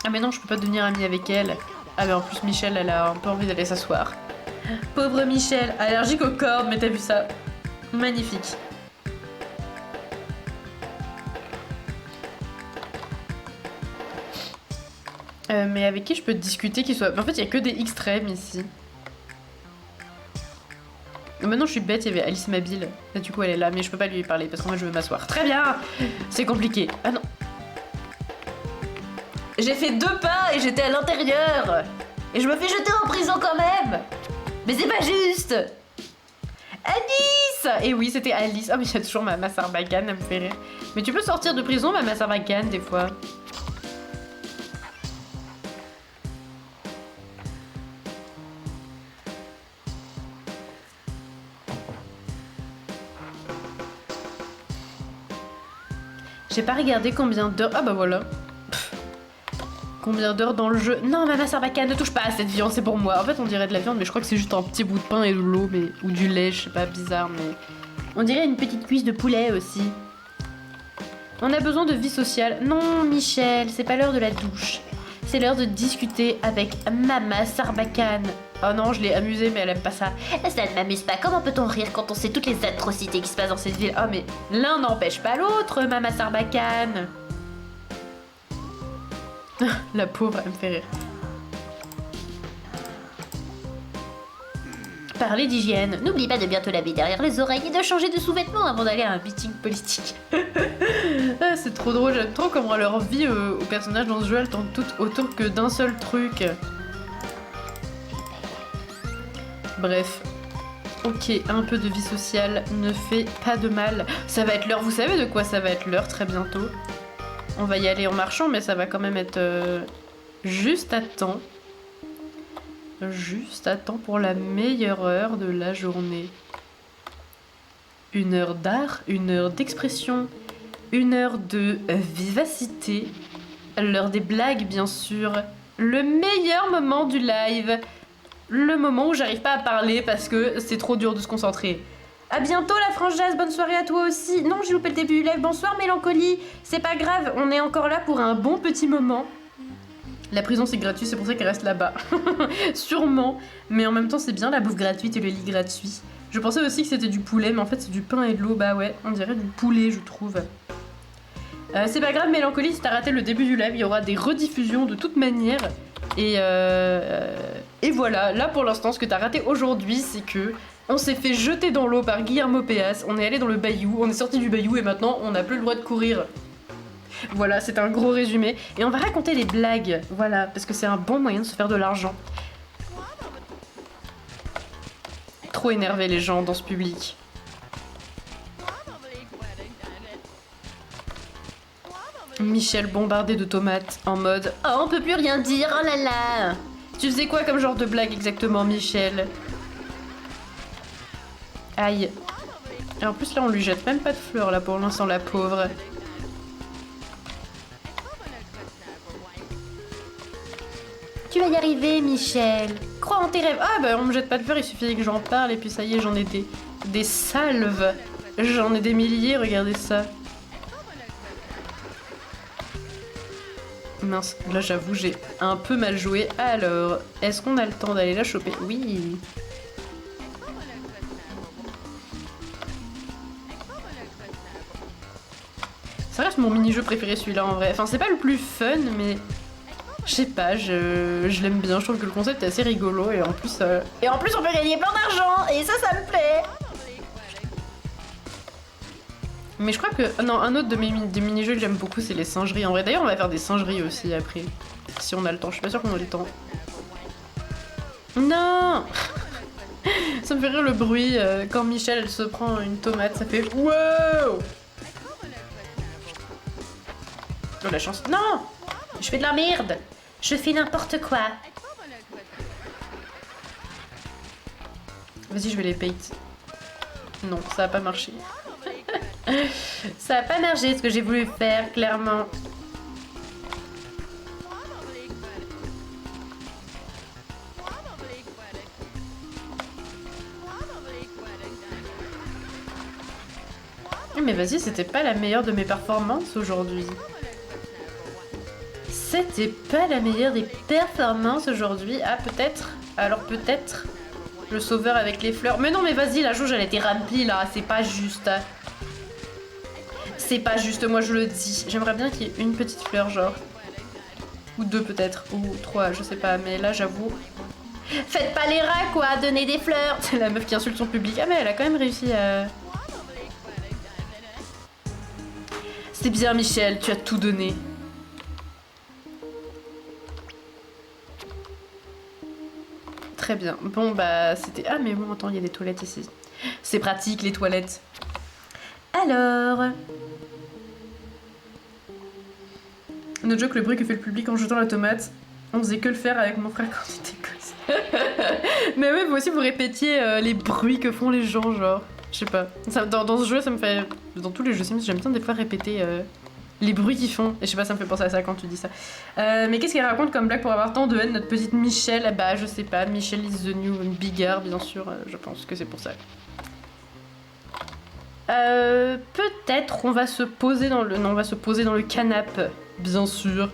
S1: Ah mais non, je peux pas devenir amie avec elle. Ah mais en plus Michel, elle a un peu envie d'aller s'asseoir. Pauvre Michel, allergique aux cordes, mais t'as vu ça? Magnifique. Mais avec qui je peux discuter qui soit... En fait, il y a que des extrêmes ici. Maintenant, je suis bête, il y avait Alice Mabile. Et du coup, elle est là, mais je peux pas lui parler parce qu'en fait, je veux m'asseoir. Très bien! C'est compliqué. Ah non. J'ai fait 2 pas et j'étais à l'intérieur! Et je me fais jeter en prison quand même! Mais c'est pas juste! Alice! Et oui, c'était Alice. Ah, mais il y a toujours ma Sarbacane, elle me fait rire. Mais tu peux sortir de prison, ma Sarbacane, des fois. J'ai pas regardé combien d'heures... Ah bah voilà. Combien d'heures dans le jeu? Non, Mama Sarbacane, ne touche pas à cette viande, c'est pour moi. En fait, on dirait de la viande, mais je crois que c'est juste un petit bout de pain et de l'eau, mais... ou du lait, je sais pas, bizarre, mais... On dirait une petite cuisse de poulet aussi. On a besoin de vie sociale. Non, Michel, c'est pas l'heure de la douche. C'est l'heure de discuter avec Mama Sarbacane. Oh non, je l'ai amusée, mais elle aime pas ça.
S2: Ça ne m'amuse pas. Comment peut-on rire quand on sait toutes les atrocités qui se passent dans cette ville?
S1: Oh mais l'un n'empêche pas l'autre, Mama Sarbacane. La pauvre, elle me fait rire.
S2: Parler d'hygiène. N'oublie pas de bien te laver derrière les oreilles et de changer de sous-vêtements avant d'aller à un meeting politique.
S1: Ah, c'est trop drôle, j'aime trop comment leur vie aux personnages dans ce jeu, elles tournent toutes autour que d'un seul truc. Bref. Ok, un peu de vie sociale ne fait pas de mal. Ça va être l'heure, vous savez de quoi ça va être l'heure très bientôt? On va y aller en marchant, mais ça va quand même être juste à temps. Juste à temps pour la meilleure heure de la journée. Une heure d'art, une heure d'expression, une heure de vivacité, l'heure des blagues bien sûr, le meilleur moment du live, le moment où j'arrive pas à parler parce que c'est trop dur de se concentrer. À bientôt la franchise, bonne soirée à toi aussi. Non, j'ai loupé le début du live, bonsoir Mélancolie, c'est pas grave, on est encore là pour un bon petit moment. La prison c'est gratuit, c'est pour ça qu'elle reste là-bas. Sûrement. Mais en même temps c'est bien la bouffe gratuite et le lit gratuit. Je pensais aussi que c'était du poulet, mais en fait c'est du pain et de l'eau. Bah ouais, on dirait du poulet je trouve. C'est pas grave Mélancolie, si t'as raté le début du live, il y aura des rediffusions de toute manière. Et voilà, là pour l'instant ce que t'as raté aujourd'hui c'est que on s'est fait jeter dans l'eau par Guillermo Péas, on est allé dans le bayou, on est sorti du bayou et maintenant on n'a plus le droit de courir. Voilà, c'est un gros résumé. Et on va raconter des blagues, voilà, parce que c'est un bon moyen de se faire de l'argent. Trop énervé les gens dans ce public. Michel bombardé de tomates en mode «
S2: Oh, on peut plus rien dire, oh là là !»
S1: Tu faisais quoi comme genre de blague exactement, Michel? Aïe. Et en plus là, on lui jette même pas de fleurs là pour l'instant, la pauvre.
S2: Tu vas y arriver, Michel.
S1: Crois en tes rêves. Ah bah on me jette pas de fleurs, il suffisait que j'en parle et puis ça y est, j'en ai des salves. J'en ai des milliers, regardez ça. Mince, là j'avoue j'ai un peu mal joué. Alors, est-ce qu'on a le temps d'aller la choper? Oui. Ça reste mon mini-jeu préféré celui-là en vrai. Enfin c'est pas le plus fun mais... Je sais pas, je l'aime bien, je trouve que le concept est assez rigolo et en plus...
S2: Et en plus on peut gagner plein d'argent et ça me plaît.
S1: Mais je crois que... Non, un autre de mes mini-jeux que j'aime beaucoup c'est les singeries. En vrai d'ailleurs on va faire des singeries aussi après. Si on a le temps, je suis pas sûre qu'on a le temps. Non. Ça me fait rire le bruit quand Michel elle se prend une tomate, ça fait wow. Oh la chance. Non. Je fais de la merde.
S2: Je fais n'importe quoi.
S1: Vas-y, je vais les bait. Non, ça a pas marché. Ça a pas marché ce que j'ai voulu faire, clairement. Mais vas-y, c'était pas la meilleure de mes performances aujourd'hui. C'était pas la meilleure des performances aujourd'hui. Ah, peut-être. Alors peut-être le sauveur avec les fleurs. Mais non, mais vas-y, la jauge, elle était remplie, là. C'est pas juste. C'est pas juste, moi, je le dis. J'aimerais bien qu'il y ait une petite fleur, genre. Ou deux, peut-être. Ou trois, je sais pas. Mais là, j'avoue...
S2: Faites pas les rats, quoi. Donnez des fleurs.
S1: C'est la meuf qui insulte son public. Ah, mais elle a quand même réussi à... C'est bien, Michel. Tu as tout donné. Très bien. Bon, bah, c'était... Ah, mais bon, attends, il y a des toilettes ici. C'est pratique, les toilettes. Alors... Notre joke, le bruit que fait le public en jetant la tomate, on faisait que le faire avec mon frère quand on était gosse. Mais oui, vous aussi, vous répétiez les bruits que font les gens, genre... Je sais pas. Ça, dans ce jeu, ça me fait... Dans tous les jeux Sims, j'aime bien des fois répéter... les bruits qu'ils font. Et je sais pas, ça me fait penser à ça quand tu dis ça. Mais qu'est-ce qu'elle raconte comme blague pour avoir tant de haine, notre petite Michel? Bah, je sais pas. Michel is the new bigger, bien sûr. Je pense que c'est pour ça. Peut-être on va se poser dans le... Non, on va se poser dans le canapé, bien sûr.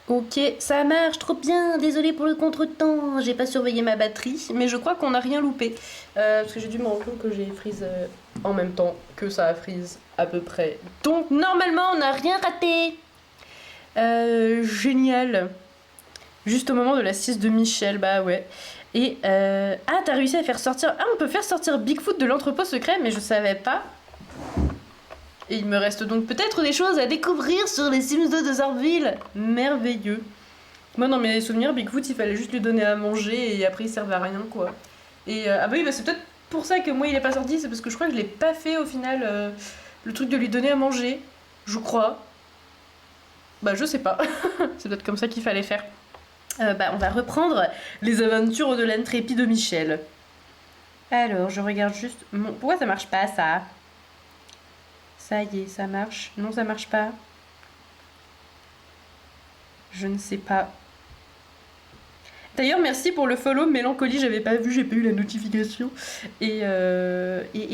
S1: Ok, ça marche, trop bien. Désolée pour le contretemps, j'ai pas surveillé ma batterie, mais je crois qu'on n'a rien loupé. Parce que j'ai dû me rendre compte que j'ai freeze en même temps que ça a freeze à peu près. Donc normalement, on n'a rien raté. Génial. Juste au moment de la sieste de Michel, bah ouais. Et ah, t'as réussi à faire sortir... Ah, on peut faire sortir Bigfoot de l'entrepôt secret, mais je savais pas. Et il me reste donc peut-être des choses à découvrir sur les Sims 2 de Zorville. Merveilleux. Moi, dans mes souvenirs, Bigfoot, il fallait juste lui donner à manger et après, il servait à rien, quoi. Et ah bah oui, bah c'est peut-être pour ça que moi, il est pas sorti, c'est parce que je crois que je l'ai pas fait au final, le truc de lui donner à manger. Je crois. Bah, je sais pas. C'est peut-être comme ça qu'il fallait faire. Bah, on va reprendre les aventures de l'intrépide Michel. Alors, je regarde juste mon... Pourquoi ça marche pas, ça? Ça y est, ça marche. Non, ça marche pas. Je ne sais pas. D'ailleurs, merci pour le follow Mélancolie, j'avais pas vu, j'ai pas eu la notification. Et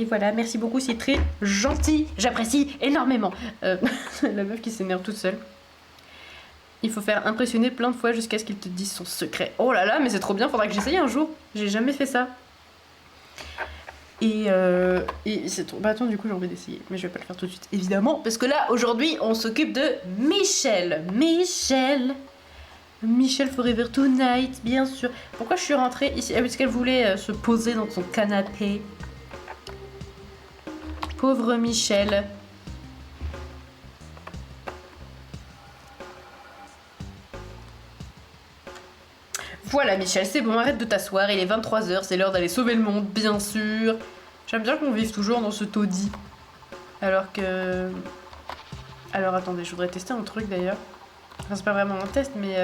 S1: voilà, merci beaucoup, c'est très gentil, j'apprécie énormément. La meuf qui s'énerve toute seule. Il faut faire impressionner plein de fois jusqu'à ce qu'il te dise son secret. Oh là là, mais c'est trop bien, faudra que j'essaye un jour. J'ai jamais fait ça. Et c'est trop... Bah attends, du coup j'ai envie d'essayer, mais je vais pas le faire tout de suite, évidemment. Parce que là, aujourd'hui, on s'occupe de Michel. Michel Forever Tonight, bien sûr. Pourquoi je suis rentrée ici? Ah, parce qu'elle voulait se poser dans son canapé. Pauvre Michel. Voilà Michel, c'est bon, arrête de t'asseoir, il est 23h, c'est l'heure d'aller sauver le monde, bien sûr. J'aime bien qu'on vive toujours dans ce taudis. Alors que... Alors attendez, je voudrais tester un truc d'ailleurs. Enfin, c'est pas vraiment un test, mais...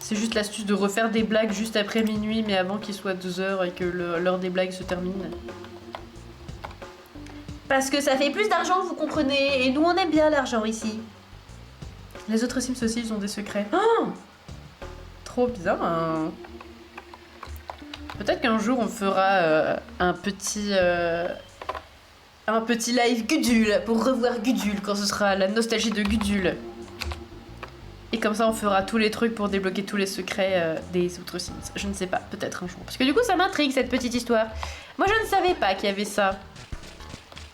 S1: C'est juste l'astuce de refaire des blagues juste après minuit, mais avant qu'il soit 2h et que l'heure des blagues se termine. Parce que ça fait plus d'argent, vous comprenez, et nous on aime bien l'argent ici. Les autres Sims aussi, ils ont des secrets. Oh, trop bien. Peut-être qu'un jour on fera un petit live Gudule pour revoir Gudule quand ce sera la nostalgie de Gudule. Et comme ça on fera tous les trucs pour débloquer tous les secrets des autres Sims. Je ne sais pas, peut-être un jour. Parce que du coup ça m'intrigue cette petite histoire. Moi je ne savais pas qu'il y avait ça.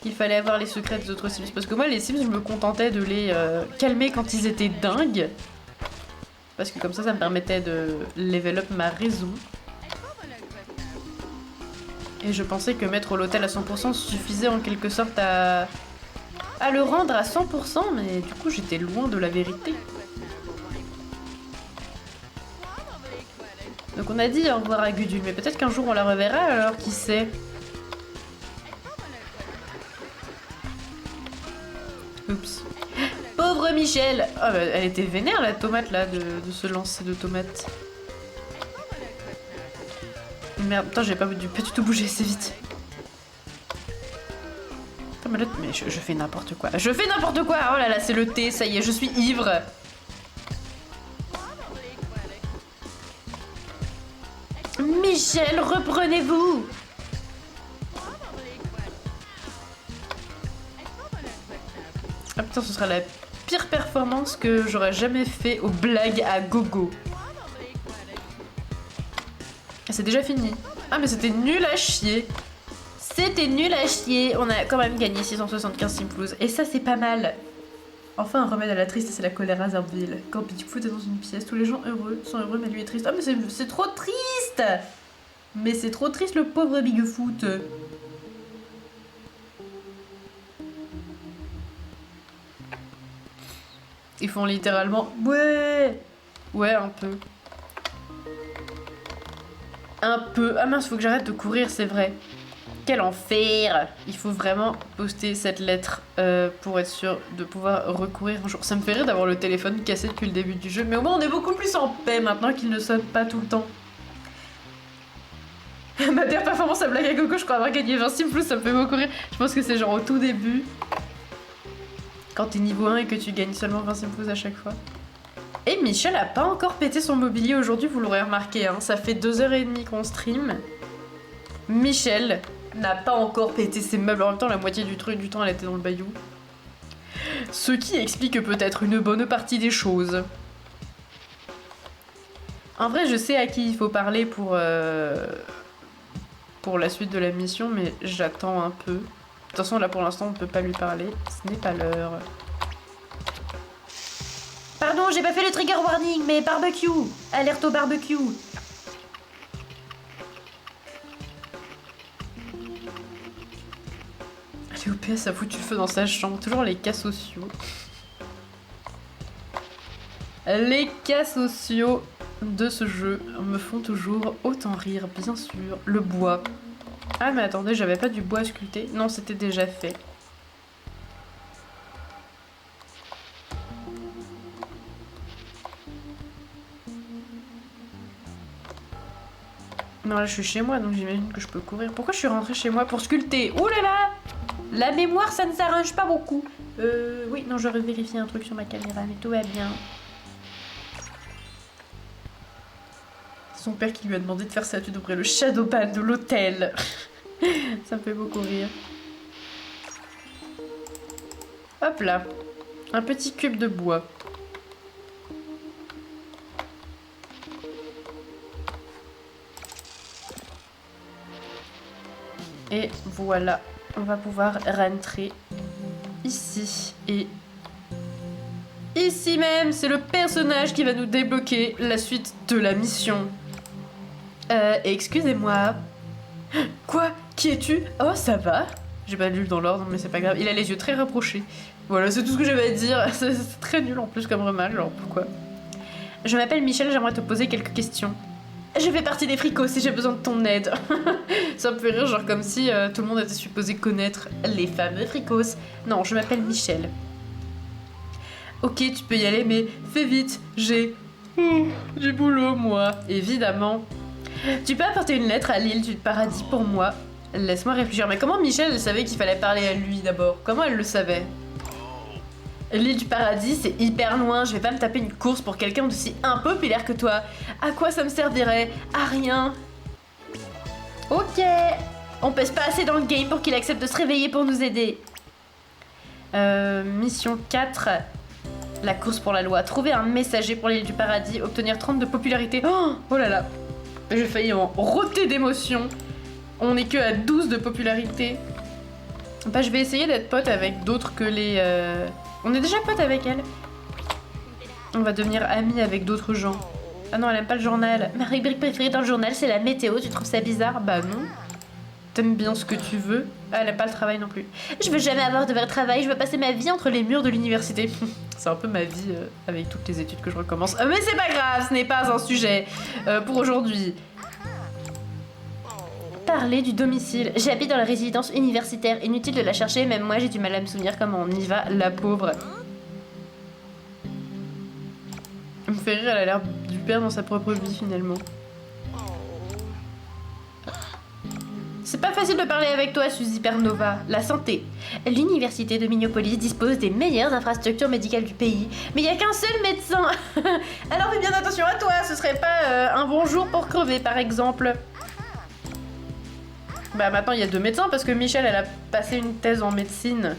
S1: Qu'il fallait avoir les secrets des autres Sims. Parce que moi les Sims je me contentais de les calmer quand ils étaient dingues. Parce que comme ça me permettait de level up ma raison. Et je pensais que mettre l'hôtel à 100% suffisait en quelque sorte à le rendre à 100%, mais du coup j'étais loin de la vérité. Donc on a dit au revoir à Gudule, mais peut-être qu'un jour on la reverra, alors qui sait. Oups. Pauvre Michel. Oh, bah, elle était vénère la tomate là, de se lancer de tomates. Merde, putain, j'ai pas du tout bougé assez vite. Putain, mais je fais n'importe quoi. Je fais n'importe quoi. Oh là là, c'est le thé, ça y est, je suis ivre. Michel, reprenez-vous. Ah putain, ce sera la pire performance que j'aurais jamais fait aux blagues à gogo. C'est déjà fini. Ah mais c'était nul à chier. C'était nul à chier. On a quand même gagné 675 Simplouz. Et ça c'est pas mal. Enfin un remède à la tristesse et la colère à Zarbville. Quand Bigfoot est dans une pièce, tous les gens sont heureux mais lui est triste. Ah mais c'est trop triste. Mais c'est trop triste le pauvre Bigfoot. Ils font littéralement... Ouais. Ouais un peu. Un peu. Ah mince, faut que j'arrête de courir, c'est vrai. Quel enfer! Il faut vraiment poster cette lettre pour être sûr de pouvoir recourir un jour. Ça me fait rire d'avoir le téléphone cassé depuis le début du jeu, mais au moins on est beaucoup plus en paix maintenant qu'il ne sonne pas tout le temps. Ma pire performance à blague à coco, je crois avoir gagné 20 Simplouz, ça me fait beaucoup rire. Je pense que c'est genre au tout début. Quand t'es niveau 1 et que tu gagnes seulement 20 Simplouz à chaque fois. Et Michel a pas encore pété son mobilier aujourd'hui, vous l'aurez remarqué, hein. Ça fait 2h30 qu'on stream. Michel n'a pas encore pété ses meubles. En même temps, la moitié du temps, elle était dans le bayou. Ce qui explique peut-être une bonne partie des choses. En vrai, je sais à qui il faut parler pour la suite de la mission, mais j'attends un peu. De toute façon, là, pour l'instant, on peut pas lui parler. Ce n'est pas l'heure. Pardon, j'ai pas fait le trigger warning, mais barbecue! Alerte au barbecue! Allez, OPS a foutu le feu dans sa chambre. Toujours les cas sociaux. Les cas sociaux de ce jeu me font toujours autant rire, bien sûr. Le bois. Ah, mais attendez, j'avais pas du bois à sculpter. Non, c'était déjà fait. Non, là je suis chez moi donc j'imagine que je peux courir. Pourquoi je suis rentrée chez moi pour sculpter? Ouh là là! La mémoire ça ne s'arrange pas beaucoup. Oui, non, j'aurais vérifié un truc sur ma caméra, mais tout va bien. Son père qui lui a demandé de faire sa étude auprès le shadowban de l'hôtel. Ça me fait beaucoup rire. Hop là. Un petit cube de bois. Et voilà. On va pouvoir rentrer ici. Et ici même, c'est le personnage qui va nous débloquer la suite de la mission. Excusez-moi. Quoi? Qui es-tu? Oh, ça va? J'ai pas lu dans l'ordre, mais c'est pas grave. Il a les yeux très rapprochés. Voilà, c'est tout ce que j'avais à dire. C'est très nul en plus comme remarque, genre pourquoi? Je m'appelle Michel, j'aimerais te poser quelques questions. Je fais partie des fricos si j'ai besoin de ton aide. Ça me fait rire, genre comme si tout le monde était supposé connaître les fameux fricos. Non, je m'appelle Michel. Ok, tu peux y aller, mais fais vite, j'ai du boulot, moi. Évidemment. Tu peux apporter une lettre à l'île du paradis pour moi. Laisse-moi réfléchir. Mais comment Michel elle savait qu'il fallait parler à lui d'abord? Comment elle le savait? L'île du paradis, c'est hyper loin. Je vais pas me taper une course pour quelqu'un d'aussi impopulaire que toi. À quoi ça me servirait? À rien. Ok. On pèse pas assez dans le game pour qu'il accepte de se réveiller pour nous aider. Mission 4. La course pour la loi. Trouver un messager pour l'île du paradis. Obtenir 30 de popularité. Oh là là. J'ai failli en roter d'émotion. On est que à 12 de popularité. Bah, je vais essayer d'être pote avec d'autres que les... On est déjà pote avec elle. On va devenir amis avec d'autres gens. Ah non, elle aime pas le journal. Ma rubrique préférée dans le journal, c'est la météo. Tu trouves ça bizarre? Bah non. T'aimes bien ce que tu veux. Ah, elle aime pas le travail non plus. Je veux jamais avoir de vrai travail. Je veux passer ma vie entre les murs de l'université. C'est un peu ma vie avec toutes les études que je recommence. Mais c'est pas grave, ce n'est pas un sujet pour aujourd'hui. Parler du domicile. J'habite dans la résidence universitaire. Inutile de la chercher, même moi j'ai du mal à me souvenir comment on y va, la pauvre. Elle me fait rire, elle a l'air du père dans sa propre vie finalement. C'est pas facile de parler avec toi, Suzy Pernova. La santé. L'université de Minneapolis dispose des meilleures infrastructures médicales du pays, mais il y a qu'un seul médecin. Alors fais bien attention à toi, ce serait pas un bon jour pour crever par exemple. Bah maintenant il y a 2 médecins parce que Michel elle a passé une thèse en médecine.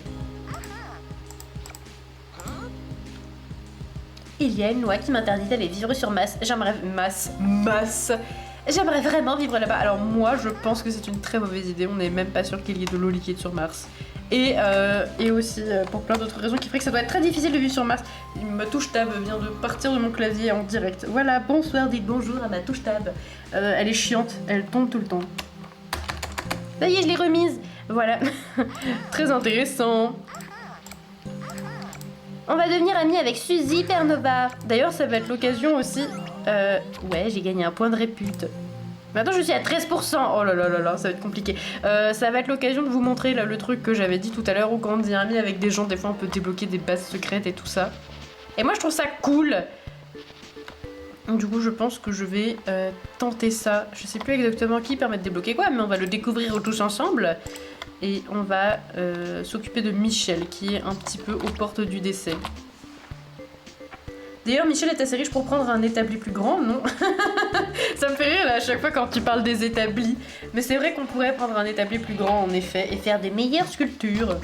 S1: Il y a une loi qui m'interdit d'aller vivre sur Mars. J'aimerais... Masse. J'aimerais vraiment vivre là-bas. Alors moi je pense que c'est une très mauvaise idée. On n'est même pas sûr qu'il y ait de l'eau liquide sur Mars. Et aussi pour plein d'autres raisons qui feraient que ça doit être très difficile de vivre sur Mars. Ma touche tab vient de partir de mon clavier en direct. Voilà, bonsoir, dites bonjour à ma touche tab. Elle est chiante, elle tombe tout le temps. Ça y est, je l'ai remise. Voilà. Très intéressant. On va devenir amis avec Suzy Pernova. D'ailleurs, ça va être l'occasion aussi... Ouais, j'ai gagné un point de répute. Maintenant, je suis à 13%. Oh là là là là, ça va être compliqué. Ça va être l'occasion de vous montrer là, le truc que j'avais dit tout à l'heure où quand on devient ami avec des gens, des fois, on peut débloquer des bases secrètes et tout ça. Et moi, je trouve ça cool. Du coup, je pense que je vais tenter ça. Je sais plus exactement qui permet de débloquer quoi, mais on va le découvrir tous ensemble. Et on va s'occuper de Michel, qui est un petit peu aux portes du décès. D'ailleurs, Michel est assez riche pour prendre un établi plus grand, non? Ça me fait rire là, à chaque fois quand tu parles des établis. Mais c'est vrai qu'on pourrait prendre un établi plus grand, en effet, et faire des meilleures sculptures.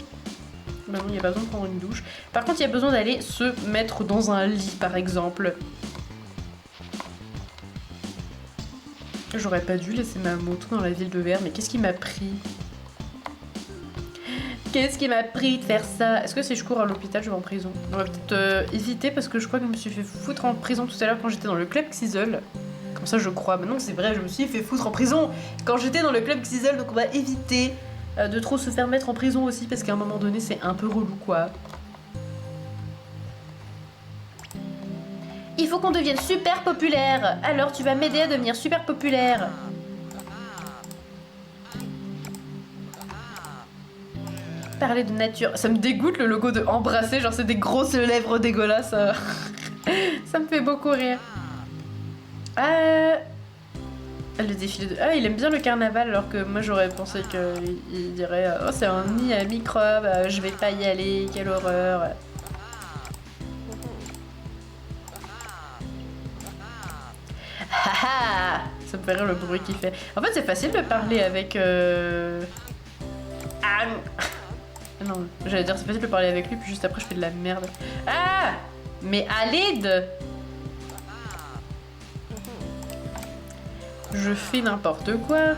S1: Bah non, il n'y a pas besoin de prendre une douche. Par contre, il y a besoin d'aller se mettre dans un lit, par exemple. J'aurais pas dû laisser ma moto dans la ville de Vert, mais qu'est-ce qui m'a pris? Qu'est-ce qui m'a pris de faire ça? Est-ce que si je cours à l'hôpital, je vais en prison? On va peut-être éviter parce que je crois que je me suis fait foutre en prison tout à l'heure quand j'étais dans le club Xisel. Comme ça, je crois. Mais non, c'est vrai, je me suis fait foutre en prison quand j'étais dans le club Xisel, donc on va éviter de trop se faire mettre en prison aussi parce qu'à un moment donné, c'est un peu relou, quoi. Il faut qu'on devienne super populaire. Alors, tu vas m'aider à devenir super populaire. Parler de nature. Ça me dégoûte le logo de embrasser, genre c'est des grosses lèvres dégueulasses. Ça me fait beaucoup rire. Le défilé de... Ah, il aime bien le carnaval alors que moi j'aurais pensé qu'il dirait oh c'est un nid à microbes, je vais pas y aller, quelle horreur. Haha. Ça me fait rire le bruit qu'il fait. En fait, c'est facile de parler avec... Ah non, j'allais dire c'est facile de parler avec lui, puis juste après je fais de la merde. Ah! Mais à l'aide! Je fais n'importe quoi.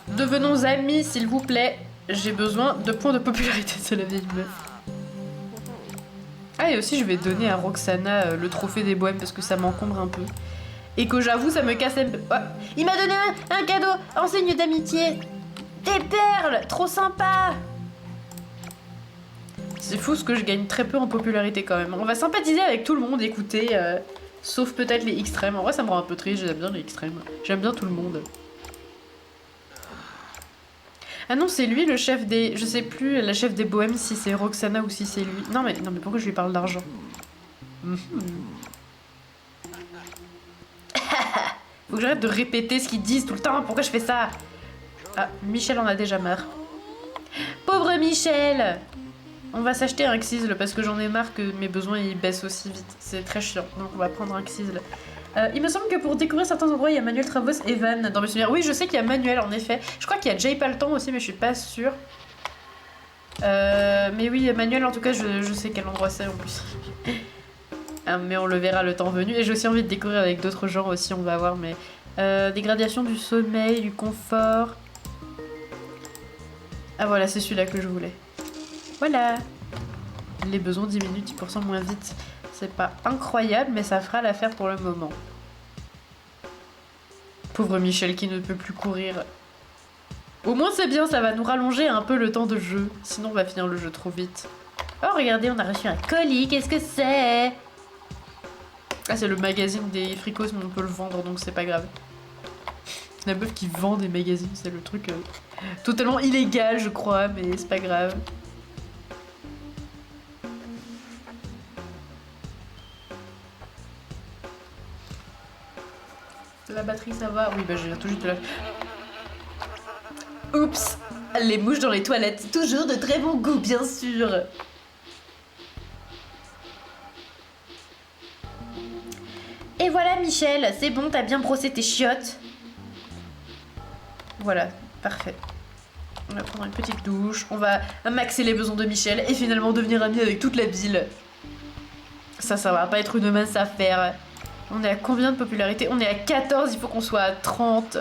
S1: Devenons amis, s'il vous plaît. J'ai besoin de points de popularité, c'est la vieille meuf. Ah, et aussi, je vais donner à Roxana le trophée des bohèmes parce que ça m'encombre un peu. Et que j'avoue, ça me casse un peu. Oh, il m'a donné un cadeau en signe d'amitié. Des perles, trop sympa. C'est fou ce que je gagne très peu en popularité quand même. On va sympathiser avec tout le monde, écoutez. Sauf peut-être les extrêmes. En vrai, ça me rend un peu triste, j'aime bien les extrêmes. J'aime bien tout le monde. Ah non, c'est lui le chef des... Je sais plus, la chef des bohèmes, si c'est Roxana ou si c'est lui. Non mais pourquoi je lui parle d'argent? Faut que j'arrête de répéter ce qu'ils disent tout le temps. Pourquoi je fais ça? Ah, Michel en a déjà marre. Pauvre Michel! On va s'acheter un Xysle parce que j'en ai marre que mes besoins ils baissent aussi vite. C'est très chiant. Donc on va prendre un Xysle. Il me semble que pour découvrir certains endroits, il y a Manuel Travos et Van dans mes souvenirs. Oui, je sais qu'il y a Manuel en effet. Je crois qu'il y a Jay Palton aussi, mais je suis pas sûre. Mais oui, Manuel en tout cas, je sais quel endroit c'est en plus. Mais on le verra le temps venu. Et j'ai aussi envie de découvrir avec d'autres genres aussi, on va voir. Mais dégradation du sommeil, du confort. Ah voilà, c'est celui-là que je voulais. Voilà. Les besoins diminuent 10% moins vite. C'est pas incroyable, mais ça fera l'affaire pour le moment. Pauvre Michel qui ne peut plus courir. Au moins c'est bien, ça va nous rallonger un peu le temps de jeu. Sinon on va finir le jeu trop vite. Oh regardez, on a reçu un colis, qu'est-ce que c'est? Ah c'est le magazine des fricos, mais on peut le vendre donc c'est pas grave. La meuf qui vend des magazines, c'est le truc totalement illégal je crois, mais c'est pas grave. La batterie ça va? Oui bah j'ai tout juste de la... Oups! Les mouches dans les toilettes, toujours de très bon goût bien sûr! Et voilà Michel, c'est bon, t'as bien brossé tes chiottes. Voilà, parfait. On va prendre une petite douche, on va maxer les besoins de Michel et finalement devenir amis avec toute la ville. Ça va pas être une mince affaire. On est à combien de popularité? On est à 14, il faut qu'on soit à 30.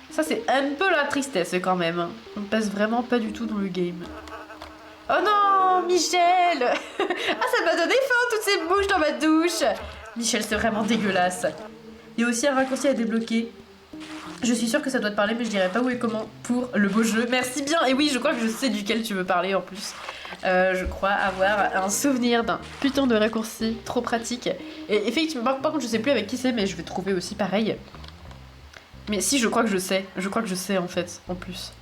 S1: Ça c'est un peu la tristesse quand même. On passe vraiment pas du tout dans le game. Oh non, Michel! Ah ça m'a donné faim toutes ces mouches dans ma douche. Michel c'est vraiment dégueulasse. Il y a aussi un raccourci à débloquer. Je suis sûre que ça doit te parler mais je dirais pas où et comment pour le beau jeu. Merci bien. Et oui je crois que je sais duquel tu veux parler en plus. Je crois avoir un souvenir d'un putain de raccourci trop pratique. Et effectivement, par contre, je sais plus avec qui c'est, mais je vais trouver aussi pareil. Mais si, je crois que je sais. Je crois que je sais en fait, en plus.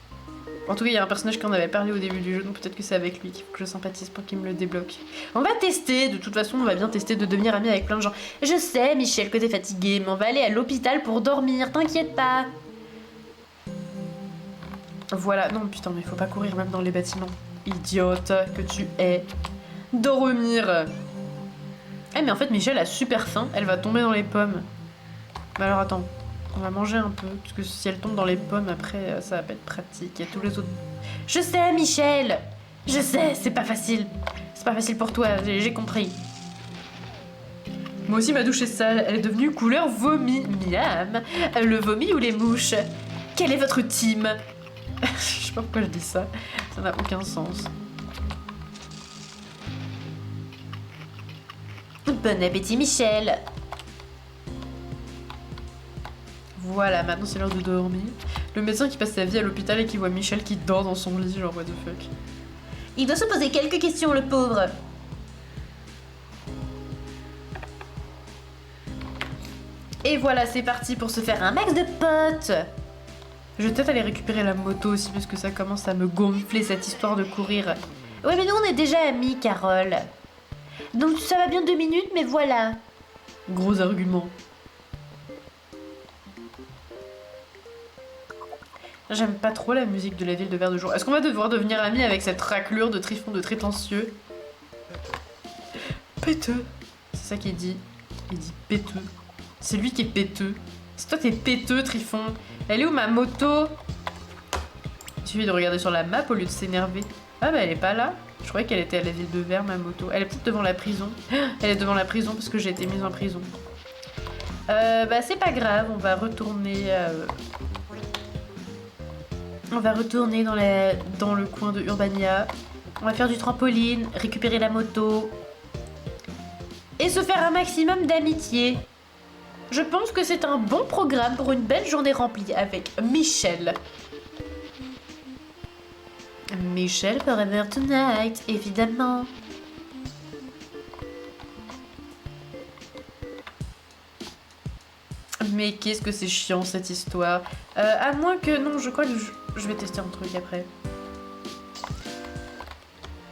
S1: En tout cas, il y a un personnage qui en avait parlé au début du jeu, donc peut-être que c'est avec lui qu'il faut que je sympathise pour qu'il me le débloque. On va tester, de toute façon, on va bien tester de devenir amis avec plein de gens. Je sais, Michel, que t'es fatigué, mais on va aller à l'hôpital pour dormir, t'inquiète pas. Voilà, non putain, mais faut pas courir même dans les bâtiments. Idiote que tu es. Dormir. Eh mais en fait Michel a super faim, elle va tomber dans les pommes. Mais alors attends, on va manger un peu, parce que si elle tombe dans les pommes après ça va pas être pratique. Il y a tous les autres... Je sais Michel. Je sais, c'est pas facile. C'est pas facile pour toi, j'ai compris. Moi aussi ma douche est sale, elle est devenue couleur vomi. Miam. Le vomi ou les mouches? Quel est votre team? Je sais pas pourquoi je dis ça, ça n'a aucun sens.
S2: Bon appétit Michel.
S1: Voilà, maintenant c'est l'heure de dormir. Le médecin qui passe sa vie à l'hôpital et qui voit Michel qui dort dans son lit, genre what the fuck.
S2: Il doit se poser quelques questions le pauvre.
S1: Et voilà, c'est parti pour se faire un max de potes. Je vais peut-être aller récupérer la moto aussi parce que ça commence à me gonfler cette histoire de courir.
S2: Ouais mais nous on est déjà amis Carole. Donc ça va bien 2 minutes mais voilà.
S1: Gros argument. J'aime pas trop la musique de la ville de Vert de Jour. Est-ce qu'on va devoir devenir amis avec cette raclure de Trifon de Trétencieux? Péteux. C'est ça qu'il dit. Il dit péteux. C'est lui qui est péteux. C'est toi t'es péteux, Trifon. Elle est où ma moto? Il suffit de regarder sur la map au lieu de s'énerver. Ah bah elle est pas là. Je croyais qu'elle était à la ville de Vert, ma moto. Elle est peut-être devant la prison. Elle est devant la prison parce que j'ai été mise en prison. Bah c'est pas grave, on va retourner... On va retourner dans le coin de Urbania. On va faire du trampoline, récupérer la moto. Et se faire un maximum d'amitié. Je pense que c'est un bon programme pour une belle journée remplie avec Michel. Michel Forever Tonight, évidemment. Mais qu'est-ce que c'est chiant cette histoire. À moins que... Non, je crois que je vais tester un truc après.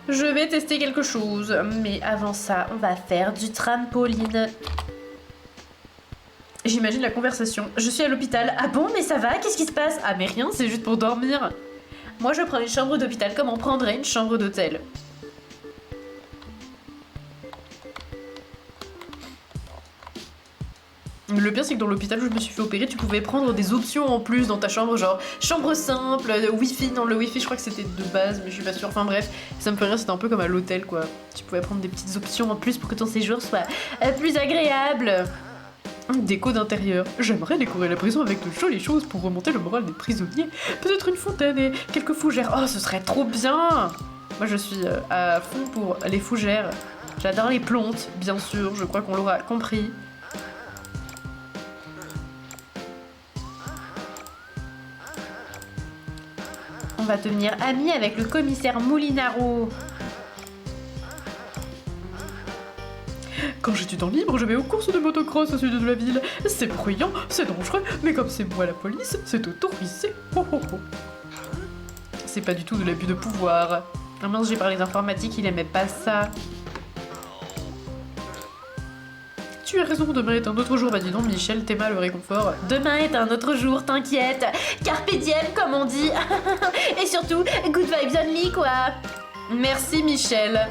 S1: Je vais tester quelque chose. Mais avant ça, on va faire du trampoline. J'imagine la conversation. Je suis à l'hôpital. Ah bon, mais ça va? Qu'est-ce qui se passe? Ah mais rien, c'est juste pour dormir. Moi je prends une chambre d'hôpital comme on prendrait une chambre d'hôtel. Le pire c'est que dans l'hôpital où je me suis fait opérer, tu pouvais prendre des options en plus dans ta chambre, genre chambre simple, wifi. Non, le wifi je crois que c'était de base, mais je suis pas sûre. Enfin bref, ça me fait rire, c'était un peu comme à l'hôtel quoi. Tu pouvais prendre des petites options en plus pour que ton séjour soit plus agréable. Déco d'intérieur. J'aimerais décorer la prison avec de jolies choses pour remonter le moral des prisonniers. Peut-être une fontaine et quelques fougères. Oh, ce serait trop bien! Moi, je suis à fond pour les fougères. J'adore les plantes, bien sûr. Je crois qu'on l'aura compris. On va devenir amis avec le commissaire Moulinaro. Quand j'ai du temps libre, je vais aux courses de motocross au sud de la ville. C'est bruyant, c'est dangereux, mais comme c'est moi la police, c'est autorisé. Oh, oh, oh. C'est pas du tout de l'abus de pouvoir. Ah mince, j'ai parlé d'informatique, il aimait pas ça. Tu as raison, demain est un autre jour. Bah dis donc, Michel, t'es mal le réconfort. Demain est un autre jour, t'inquiète. Carpe diem, comme on dit. Et surtout, good vibes only, quoi. Merci, Michel.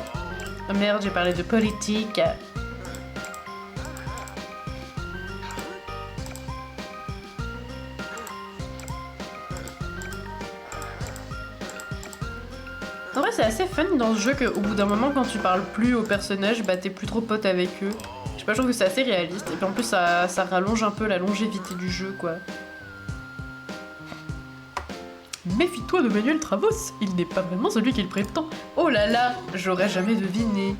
S1: Oh merde, j'ai parlé de politique. En vrai, c'est assez fun dans ce jeu qu'au bout d'un moment, quand tu parles plus aux personnages, bah t'es plus trop pote avec eux. Je sais pas, je trouve que c'est assez réaliste. Et puis en plus, ça rallonge un peu la longévité du jeu, quoi. Méfie-toi de Manuel Travos, il n'est pas vraiment celui qu'il prétend. Oh là là, j'aurais jamais deviné.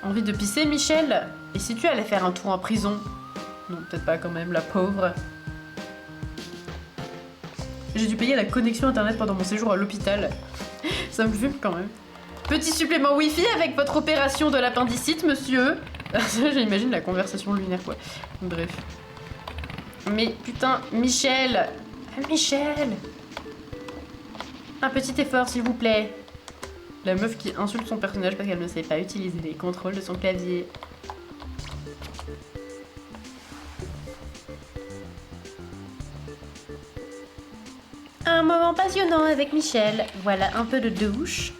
S1: Envie de pisser, Michel? Et si tu allais faire un tour en prison? Non, peut-être pas quand même, la pauvre. J'ai dû payer la connexion internet pendant mon séjour à l'hôpital. Ça me fume quand même. Petit supplément wifi avec votre opération de l'appendicite, monsieur. J'imagine la conversation lunaire, quoi. Bref. Mais putain, Michel! Michel! Un petit effort, s'il vous plaît. La meuf qui insulte son personnage parce qu'elle ne sait pas utiliser les contrôles de son clavier. Un moment passionnant avec Michel. Voilà un peu de douche.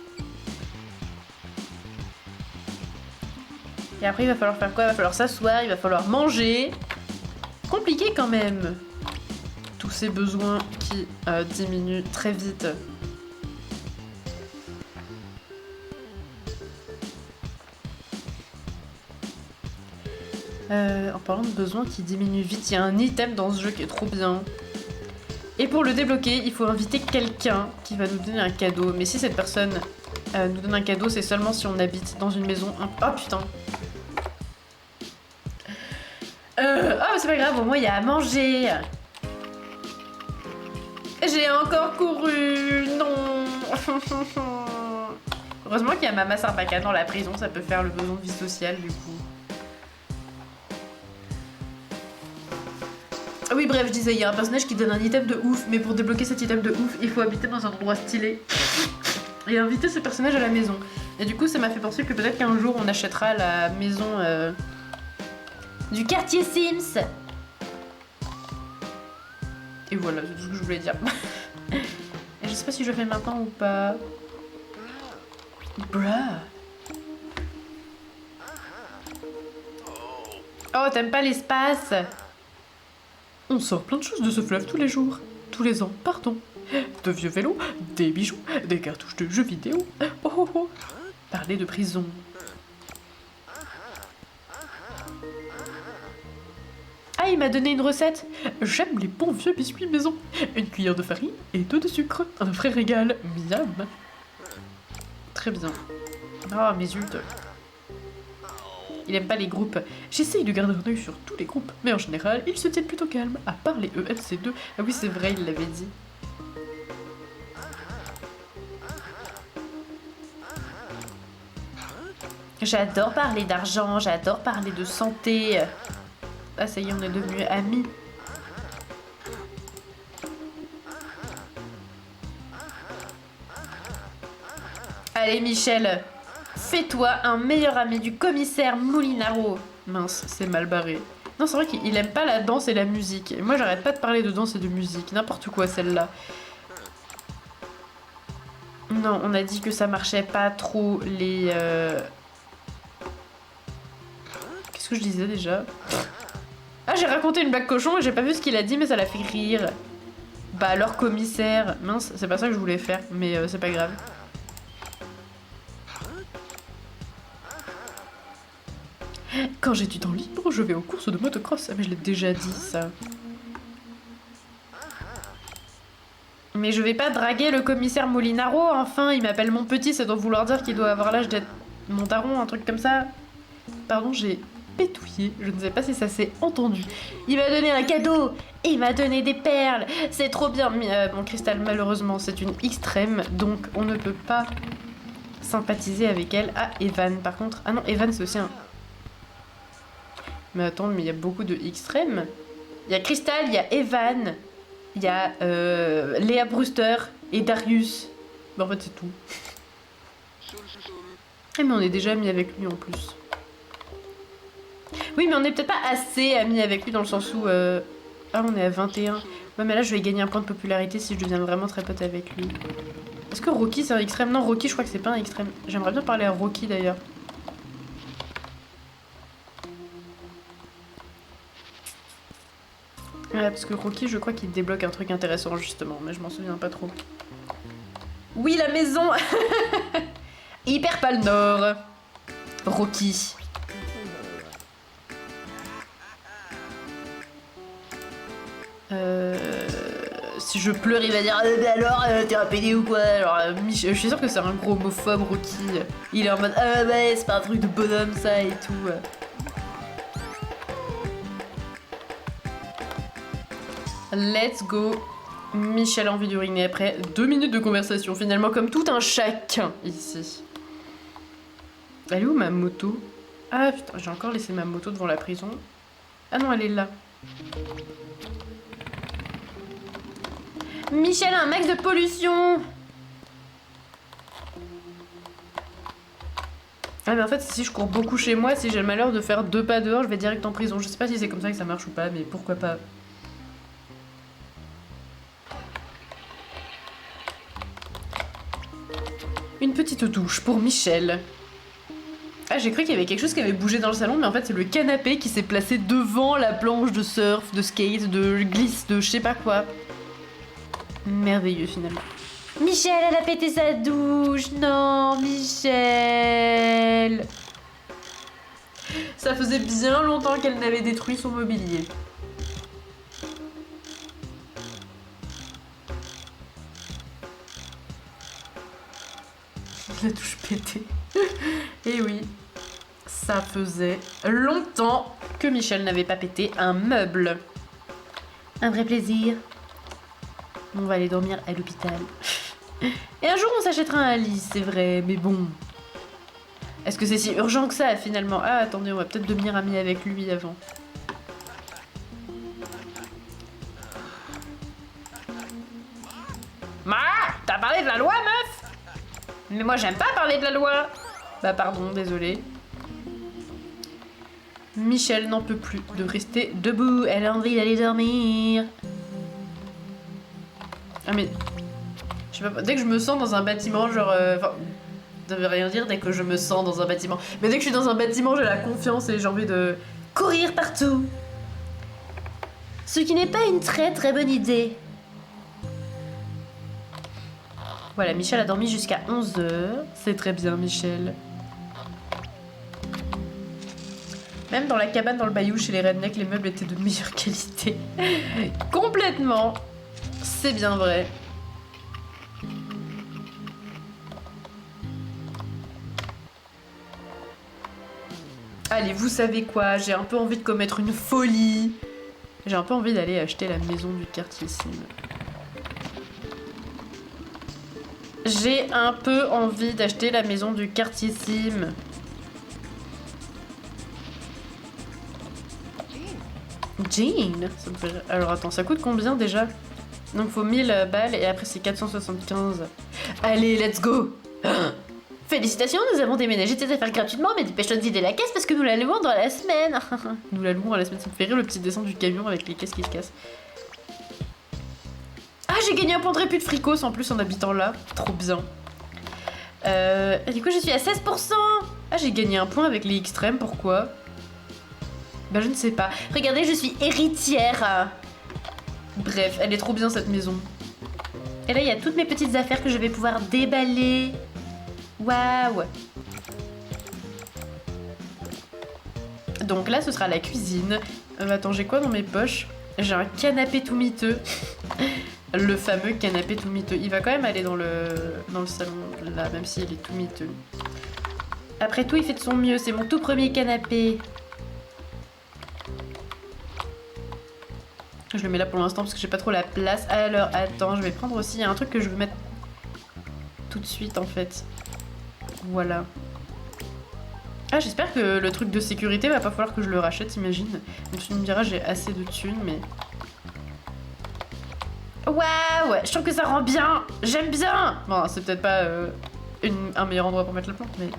S1: Et après, il va falloir faire quoi? Il va falloir s'asseoir, il va falloir manger. Compliqué quand même. Tous ces besoins qui diminuent très vite. En parlant de besoins qui diminuent vite, il y a un item dans ce jeu qui est trop bien. Et pour le débloquer, il faut inviter quelqu'un qui va nous donner un cadeau. Mais si cette personne nous donne un cadeau, c'est seulement si on habite dans une maison... Oh putain! Oh, c'est pas grave, au moins il y a à manger. J'ai encore couru, non. Heureusement qu'il y a Mama Sarbacane dans la prison, ça peut faire le besoin de vie sociale du coup. Oui bref, je disais, il y a un personnage qui donne un item de ouf, mais pour débloquer cet item de ouf, il faut habiter dans un endroit stylé. Et inviter ce personnage à la maison. Et du coup ça m'a fait penser que peut-être qu'un jour on achètera la maison du quartier Sims. Et voilà, c'est tout ce que je voulais dire. Et je sais pas si je le fais maintenant ou pas. Bruh. Oh, t'aimes pas l'espace? On sort plein de choses de ce fleuve tous les jours. Tous les ans, pardon. De vieux vélos, des bijoux, des cartouches de jeux vidéo. Oh oh oh. Parler de prison. Ah, il m'a donné une recette. J'aime les bons vieux biscuits maison. Une cuillère de farine et 2 de sucre. Un vrai régal. Miam. Très bien. Ah, mais zut. Il aime pas les groupes. J'essaye de garder un œil sur tous les groupes, mais en général, ils se tiennent plutôt calmes, à part les EMC2. Ah oui, c'est vrai, il l'avait dit. J'adore parler d'argent, j'adore parler de santé. Ah, ça y est, on est devenus amis. Allez, Michel, fais-toi un meilleur ami du commissaire Moulinaro. Mince, c'est mal barré. Non, c'est vrai qu'il aime pas la danse et la musique. Et moi, j'arrête pas de parler de danse et de musique. N'importe quoi, celle-là. Non, on a dit que ça marchait pas trop les... Qu'est-ce que je disais déjà? Ah, j'ai raconté une blague cochon et j'ai pas vu ce qu'il a dit, mais ça l'a fait rire. Bah alors, commissaire... Mince, c'est pas ça que je voulais faire, mais c'est pas grave. Quand j'ai du temps libre, je vais aux courses de motocross. Ah, mais je l'ai déjà dit, ça. Mais je vais pas draguer le commissaire Molinaro, enfin, il m'appelle mon petit, ça doit vouloir dire qu'il doit avoir l'âge d'être mon daron, un truc comme ça. Pardon, j'ai pétouillé, je ne sais pas si ça s'est entendu. Il m'a donné un cadeau, et il m'a donné des perles, c'est trop bien. Mon cristal, malheureusement, c'est une extrême, donc on ne peut pas sympathiser avec elle. Ah, Evan, par contre. Ah non, Evan, c'est aussi un... Mais attends, mais il y a beaucoup de extrêmes. Il y a Crystal, il y a Evan, il y a Léa Brewster et Darius. Bah, en fait, c'est tout. Eh, mais on est déjà amis avec lui en plus. Oui, mais on est peut-être pas assez amis avec lui dans le sens où... Ah, on est à 21. Ouais, mais là, je vais gagner un point de popularité si je deviens vraiment très pote avec lui. Est-ce que Rocky, c'est un extrême? Non, Rocky, je crois que c'est pas un extrême. J'aimerais bien parler à Rocky, d'ailleurs. Ouais, parce que Rocky, je crois qu'il débloque un truc intéressant, justement, mais je m'en souviens pas trop. Oui, la maison. Hyper pâle Nord. Rocky. Si je pleure, il va dire bah alors, t'es un pédé ou quoi? Alors, je suis sûre que c'est un gros homophobe, Rocky. Il est en mode ah ouais, c'est pas un truc de bonhomme ça et tout. Let's go. Michel a envie d'uriner après 2 minutes de conversation, finalement, comme tout un chacun ici. Elle est où ma moto? Ah putain, j'ai encore laissé ma moto devant la prison. Ah non, elle est là. Michel a un max de pollution. Ah mais en fait, si je cours beaucoup chez moi, si j'ai le malheur de faire 2 pas dehors, je vais direct en prison. Je sais pas si c'est comme ça que ça marche ou pas, mais pourquoi pas. Une petite douche pour Michel. Ah, j'ai cru qu'il y avait quelque chose qui avait bougé dans le salon, mais en fait c'est le canapé qui s'est placé devant la planche de surf, de skate, de glisse, de je sais pas quoi. Merveilleux finalement. Michel, elle a pété sa douche. Non, Michel. Ça faisait bien longtemps qu'elle n'avait détruit son mobilier. La douche pétée. Et oui, ça faisait longtemps que Michel n'avait pas pété un meuble. Un vrai plaisir. On va aller dormir à l'hôpital. Et un jour on s'achètera un lit, c'est vrai, mais bon. Est-ce que c'est si urgent que ça finalement? Ah attendez, on va peut-être devenir amis avec lui avant. Ma, t'as parlé de la loi, meuf? Mais moi j'aime pas parler de la loi. Bah pardon, désolé. Michel n'en peut plus de rester debout, elle a envie d'aller dormir. Ah mais... Je sais pas, dès que je me sens dans un bâtiment, genre... Enfin, ça veut rien dire dès que je me sens dans un bâtiment. Mais dès que je suis dans un bâtiment, j'ai la confiance et j'ai envie de courir partout.
S2: Ce qui n'est pas une très très bonne idée.
S1: Voilà, Michel a dormi jusqu'à 11h. C'est très bien, Michel. Même dans la cabane dans le bayou chez les rednecks, les meubles étaient de meilleure qualité. Complètement. C'est bien vrai. Allez, vous savez quoi? J'ai un peu envie de commettre une folie. J'ai un peu envie d'aller acheter la maison du quartier Sim. J'ai un peu envie d'acheter la maison du quartier Sim. Jean, ça me fait... Alors attends, ça coûte combien déjà? Donc faut 1000 balles et après c'est 475. Allez, let's go.
S2: Félicitations, nous avons déménagé tes affaires gratuitement, mais dépêche-toi de vider la caisse parce que nous la louons dans la semaine.
S1: Nous la louons à la semaine, ça me fait rire le petit dessin du camion avec les caisses qui se cassent. Ah, j'ai gagné un point de réput de fricos en plus en habitant là. Trop bien.
S2: Et du coup, je suis à 16%.
S1: Ah, j'ai gagné un point avec les extrêmes, pourquoi? Bah, je ne sais pas.
S2: Regardez, je suis héritière.
S1: Bref, elle est trop bien cette maison.
S2: Et là, il y a toutes mes petites affaires que je vais pouvoir déballer. Waouh.
S1: Donc là, ce sera la cuisine. Attends, j'ai quoi dans mes poches? J'ai un canapé tout miteux. Le fameux canapé tout miteux. Il va quand même aller dans le salon, là, même s'il est tout miteux. Après tout, il fait de son mieux. C'est mon tout premier canapé. Je le mets là pour l'instant parce que j'ai pas trop la place. Alors, attends, je vais prendre aussi... Il y a un truc que je veux mettre tout de suite, en fait. Voilà. Ah, j'espère que le truc de sécurité va pas falloir que je le rachète, imagine. Donc tu me diras, j'ai assez de thunes, mais...
S2: Waouh, je trouve que ça rend bien. J'aime bien.
S1: Bon, c'est peut-être pas un meilleur endroit pour mettre la plante, mais...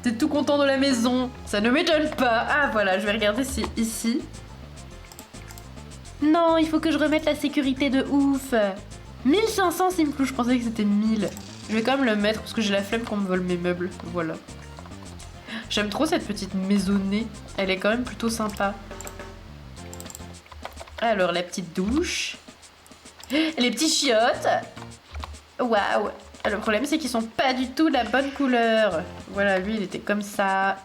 S1: T'es tout content de la maison. Ça ne m'étonne pas. Ah, voilà, je vais regarder si ici...
S2: Non, il faut que je remette la sécurité de ouf.
S1: 1500 Simplou, je pensais que c'était 1000. Je vais quand même le mettre parce que j'ai la flemme qu'on me vole mes meubles. Voilà. J'aime trop cette petite maisonnée. Elle est quand même plutôt sympa. Alors, la petite douche.
S2: Les petits chiottes.
S1: Waouh. Le problème, c'est qu'ils sont pas du tout de la bonne couleur. Voilà, lui, il était comme ça.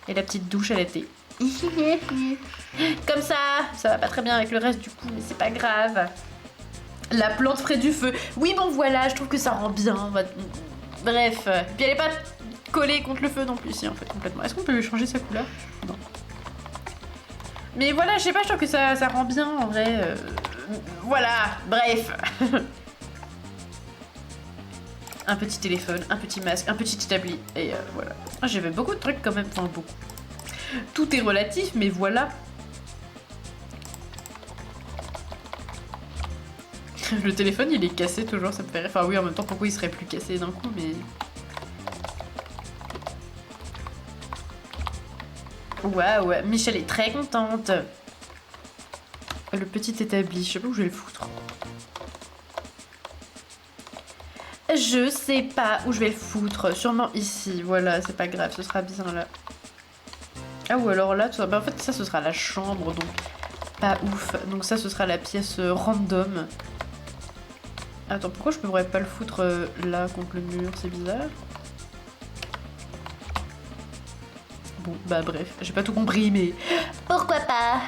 S1: Et la petite douche, elle était...
S2: Comme ça.
S1: Ça va pas très bien avec le reste du coup, mais c'est pas grave. La plante près du feu. Oui, bon, voilà, je trouve que ça rend bien. Bref. Puis elle est pas collée contre le feu non plus, si, en fait, complètement. Est-ce qu'on peut lui changer sa couleur? Non. Mais voilà, je sais pas, je trouve que ça rend bien, en vrai. Voilà, bref. Un petit téléphone, un petit masque, un petit établi, et voilà. Ah, j'avais beaucoup de trucs quand même, enfin beaucoup. Tout est relatif, mais voilà. Le téléphone, il est cassé toujours, ça me fait rire. Enfin oui, en même temps, pourquoi il serait plus cassé d'un coup, mais... Waouh, Michel est très contente. Le petit établi, je sais pas où je vais le foutre. Je sais pas où je vais le foutre. Sûrement ici. Voilà, c'est pas grave, ce sera bien là. Ah, ou alors là, bah, en fait, ça, ce sera la chambre, donc pas ouf. Donc ça, ce sera la pièce random. Attends, pourquoi je pourrais pas le foutre là, contre le mur? C'est bizarre. Bon, bah bref, j'ai pas tout compris, mais...
S2: Pourquoi pas?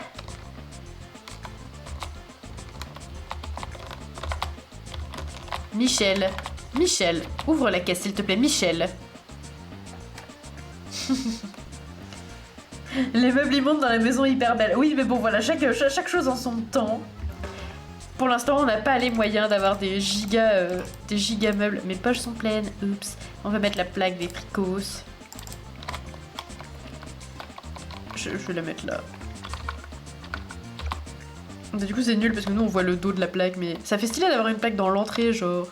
S1: Michel. Michel, ouvre la caisse s'il te plaît, Michel. Les meubles ils montent dans la maison hyper belle. Oui, mais bon voilà, chaque chose en son temps. Pour l'instant, on n'a pas les moyens d'avoir des giga meubles. Mes poches sont pleines. Oups. On va mettre la plaque des fricos. Je vais la mettre là. Du coup, c'est nul parce que nous on voit le dos de la plaque, mais ça fait stylé d'avoir une plaque dans l'entrée, genre.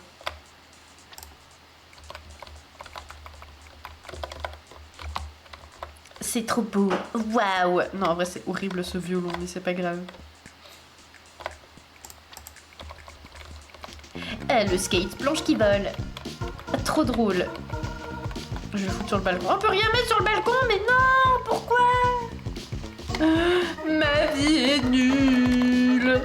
S2: C'est trop beau. Waouh.
S1: Non, en vrai, c'est horrible ce violon, mais c'est pas grave.
S2: Le skate planche qui vole. Trop drôle.
S1: Je vais le foutre sur le balcon. On peut rien mettre sur le balcon, mais non, pourquoi? Ma vie est nulle.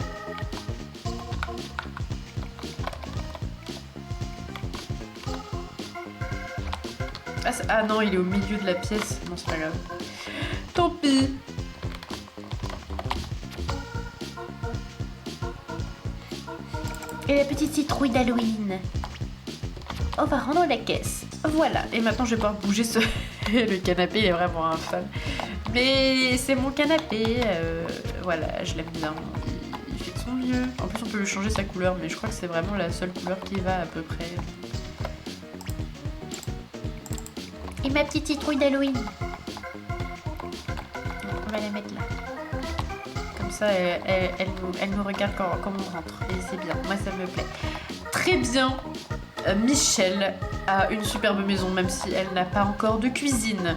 S1: Ah non, il est au milieu de la pièce. Non, c'est pas grave. Tant pis.
S2: Et la petite citrouille d'Halloween. On va rendre la caisse.
S1: Voilà. Et maintenant, je vais pouvoir bouger ce... Le canapé, il est vraiment infâme. Mais c'est mon canapé. Voilà, je l'aime bien. Il fait de son mieux. En plus, on peut lui changer sa couleur, mais je crois que c'est vraiment la seule couleur qui va à peu près.
S2: Et ma petite citrouille d'Halloween. On va la mettre là.
S1: Comme ça, elle nous regarde quand on rentre. Et c'est bien. Moi, ça me plaît. Très bien. Michel a une superbe maison, même si elle n'a pas encore de cuisine.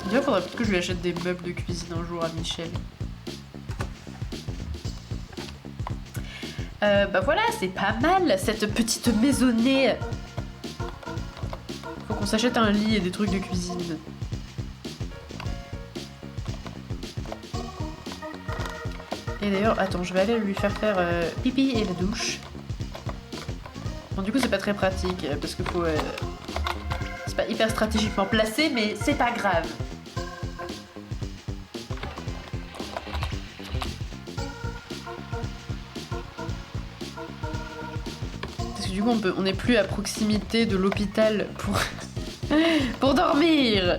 S1: Il faudrait peut-être que je lui achète des meubles de cuisine un jour à Michel. Bah voilà, c'est pas mal, cette petite maisonnée. Faut qu'on s'achète un lit et des trucs de cuisine. Et d'ailleurs, attends, je vais aller lui faire pipi et la douche. Bon, du coup, c'est pas très pratique, parce que faut... c'est pas hyper stratégiquement placé, mais c'est pas grave. Parce que du coup, on n'est plus à proximité de l'hôpital pour dormir.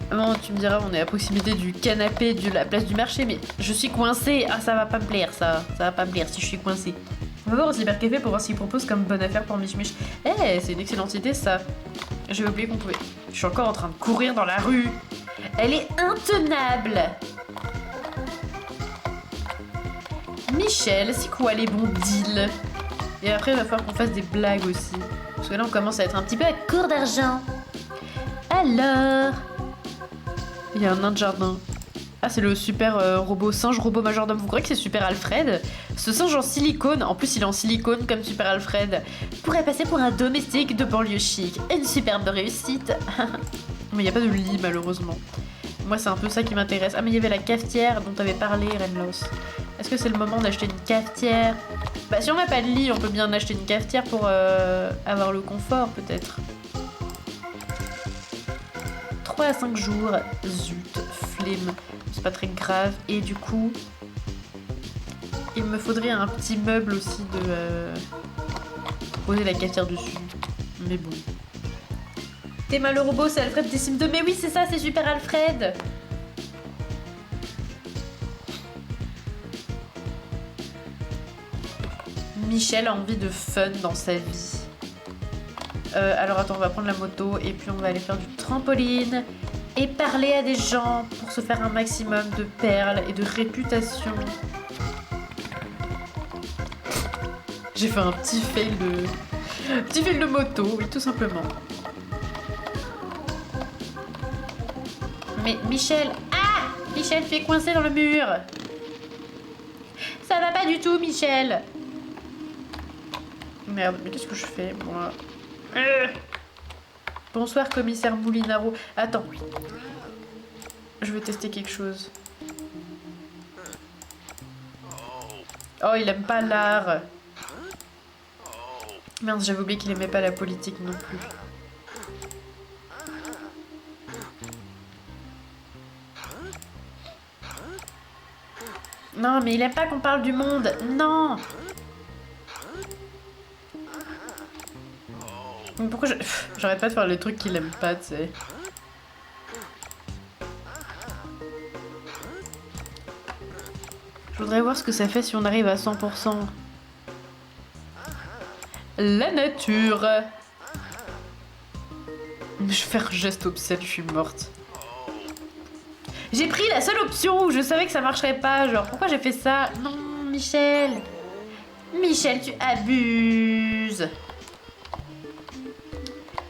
S1: Bon, tu me diras, on est à proximité du canapé de la place du marché, mais je suis coincée. Ah, ça va pas me plaire, ça. Ça va pas me plaire si je suis coincée. On va voir au cybercafé pour voir ce qu'il propose comme bonne affaire pour Mich Mich. Eh, c'est une excellente idée, ça. J'avais oublié qu'on pouvait... Je suis encore en train de courir dans la rue.
S2: Elle est intenable.
S1: Michel, c'est quoi les bons deals? Et après, il va falloir qu'on fasse des blagues aussi. Parce que là, on commence à être un petit peu à
S2: court d'argent. Alors...
S1: Il y a un nain de jardin. Ah, c'est le super robot, singe robot majordome. Vous croyez que c'est Super Alfred? Ce singe en silicone, en plus il est en silicone comme Super Alfred,
S2: pourrait passer pour un domestique de banlieue chic. Une superbe réussite.
S1: Mais il n'y a pas de lit malheureusement. Moi c'est un peu ça qui m'intéresse. Ah mais il y avait la cafetière dont t'avais parlé, Renlos. Est-ce que c'est le moment d'acheter une cafetière? Bah si on n'a pas de lit, on peut bien acheter une cafetière pour avoir le confort peut-être. 3 à 5 jours, zut, flemme. C'est pas très grave. Et du coup, il me faudrait un petit meuble aussi de poser la cafetière dessus. Mais bon. T'es mal le robot, c'est Alfred Décime 2. Mais oui, c'est ça, c'est Super Alfred. Michel a envie de fun dans sa vie. Alors attends, on va prendre la moto et puis on va aller faire du trampoline et parler à des gens pour se faire un maximum de perles et de réputation. J'ai fait un petit fail de moto, oui, tout simplement. Mais Michel... Ah! Michel fait coincer dans le mur. Ça va pas du tout, Michel. Merde, mais qu'est-ce que je fais, moi? Bonsoir, commissaire Moulinaro. Attends. Je veux tester quelque chose. Oh, il aime pas l'art. Merde, j'avais oublié qu'il aimait pas la politique non plus. Non, mais il aime pas qu'on parle du monde. Non. Mais pourquoi j'arrête pas de faire les trucs qu'il aime pas, tu sais. Je voudrais voir ce que ça fait si on arrive à 100%. La nature. Je vais faire geste obscène, je suis morte. J'ai pris la seule option où je savais que ça marcherait pas. Genre, pourquoi j'ai fait ça? Non, Michel. Michel, tu abuses.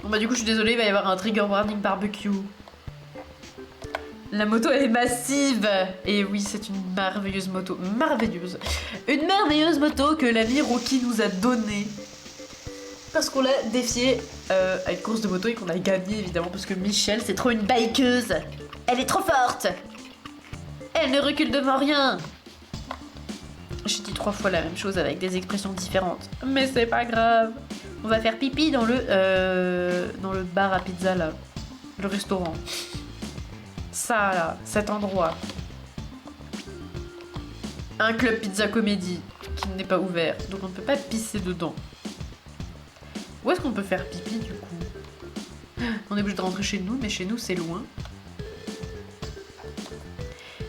S1: Bon bah du coup, je suis désolée, il va y avoir un trigger warning barbecue. La moto, elle est massive. Et oui, c'est une merveilleuse moto. Merveilleuse. Une merveilleuse moto que l'ami Rocky nous a donnée. Parce qu'on l'a défié à une course de moto et qu'on a gagné, évidemment, parce que Michel, c'est trop une bikeuse. Elle est trop forte. Elle ne recule devant rien. J'ai dit 3 fois la même chose avec des expressions différentes. Mais c'est pas grave. On va faire pipi dans le bar à pizza, là. Le restaurant. Ça, là. Cet endroit. Un club pizza comédie qui n'est pas ouvert. Donc on ne peut pas pisser dedans. Où est-ce qu'on peut faire pipi, du coup? On est obligé de rentrer chez nous, mais chez nous, c'est loin.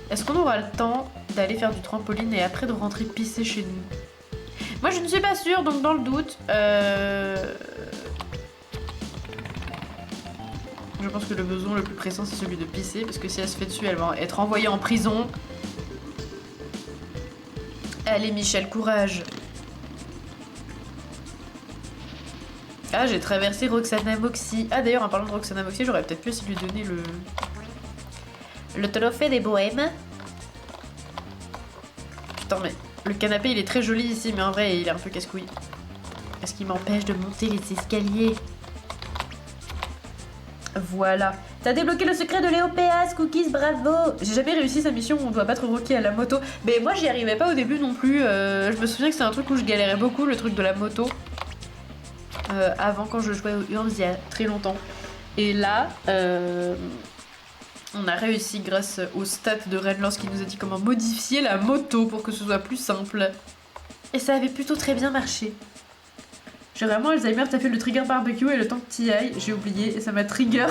S1: Est-ce qu'on aura le temps d'aller faire du trampoline et après de rentrer pisser chez nous? Moi, je ne suis pas sûre, donc dans le doute... Je pense que le besoin le plus pressant, c'est celui de pisser, parce que si elle se fait dessus, elle va être envoyée en prison. Allez, Michel, courage. Ah, j'ai traversé Roxana Moxie. Ah, d'ailleurs, en parlant de Roxana Moxie, j'aurais peut-être pu essayer de lui donner le trophée des bohèmes. Putain, mais le canapé, il est très joli ici, mais en vrai, il est un peu casse-couille. Parce qu'il m'empêche de monter les escaliers. Voilà. T'as débloqué le secret de Léopéas, Cookies, bravo. J'ai jamais réussi sa mission où on doit battre Rocky à la moto. Mais moi, j'y arrivais pas au début non plus. Je me souviens que c'est un truc où je galérais beaucoup, le truc de la moto. Avant, quand je jouais aux Urms il y a très longtemps. Et là, on a réussi grâce aux stats de Redlance qui nous a dit comment modifier la moto pour que ce soit plus simple. Et ça avait plutôt très bien marché. J'ai vraiment Alzheimer, t'as fait le trigger barbecue et le temps que t'y ailles, j'ai oublié et ça m'a trigger.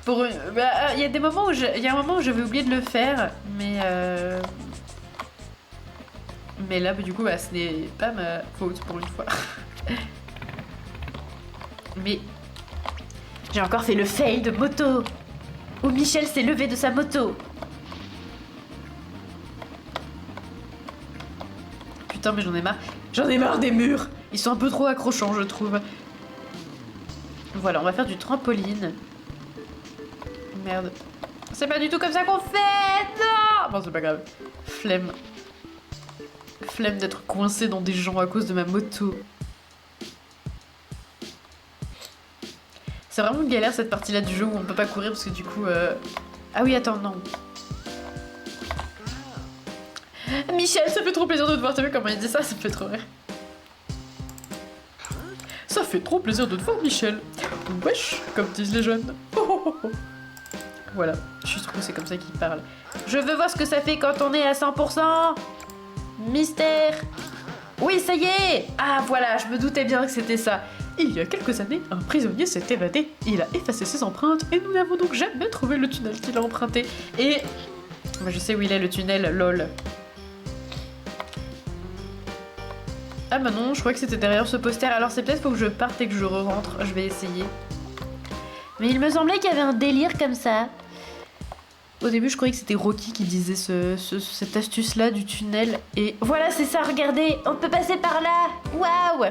S1: Il y a des moments où il y a un moment où j'avais oublié de le faire, mais là, du coup, ce n'est pas ma faute pour une fois. Mais j'ai encore fait le fail de moto où Michel s'est levé de sa moto. Putain, mais j'en ai marre. J'en ai marre des murs. Ils sont un peu trop accrochants, je trouve. Voilà, on va faire du trampoline. Merde. C'est pas du tout comme ça qu'on fait. Non. Bon, c'est pas grave. Flemme. Flemme d'être coincée dans des gens à cause de ma moto. C'est vraiment une galère cette partie-là du jeu où on peut pas courir parce que du coup... Ah oui, attends, non. Michel, ça fait trop plaisir de te voir. T'as vu comment il dit ça? Ça me fait trop rire. Ça fait trop plaisir de te voir, Michel. Wesh, comme disent les jeunes. Voilà, je trouve que c'est comme ça qu'il parle. Je veux voir ce que ça fait quand on est à 100%. Mystère. Oui, ça y est. Ah voilà, je me doutais bien que c'était ça. Il y a quelques années, un prisonnier s'est évadé. Il a effacé ses empreintes et nous n'avons donc jamais trouvé le tunnel qu'il a emprunté. Et... Moi, je sais où il est le tunnel, lol. Ah bah non, je crois que c'était derrière ce poster. Alors c'est peut-être faut que je parte et que je re-rentre. Je vais essayer.
S2: Mais il me semblait qu'il y avait un délire comme ça.
S1: Au début, je croyais que c'était Rocky qui disait cette astuce-là du tunnel. Et
S2: voilà, c'est ça, regardez. On peut passer par là. Waouh.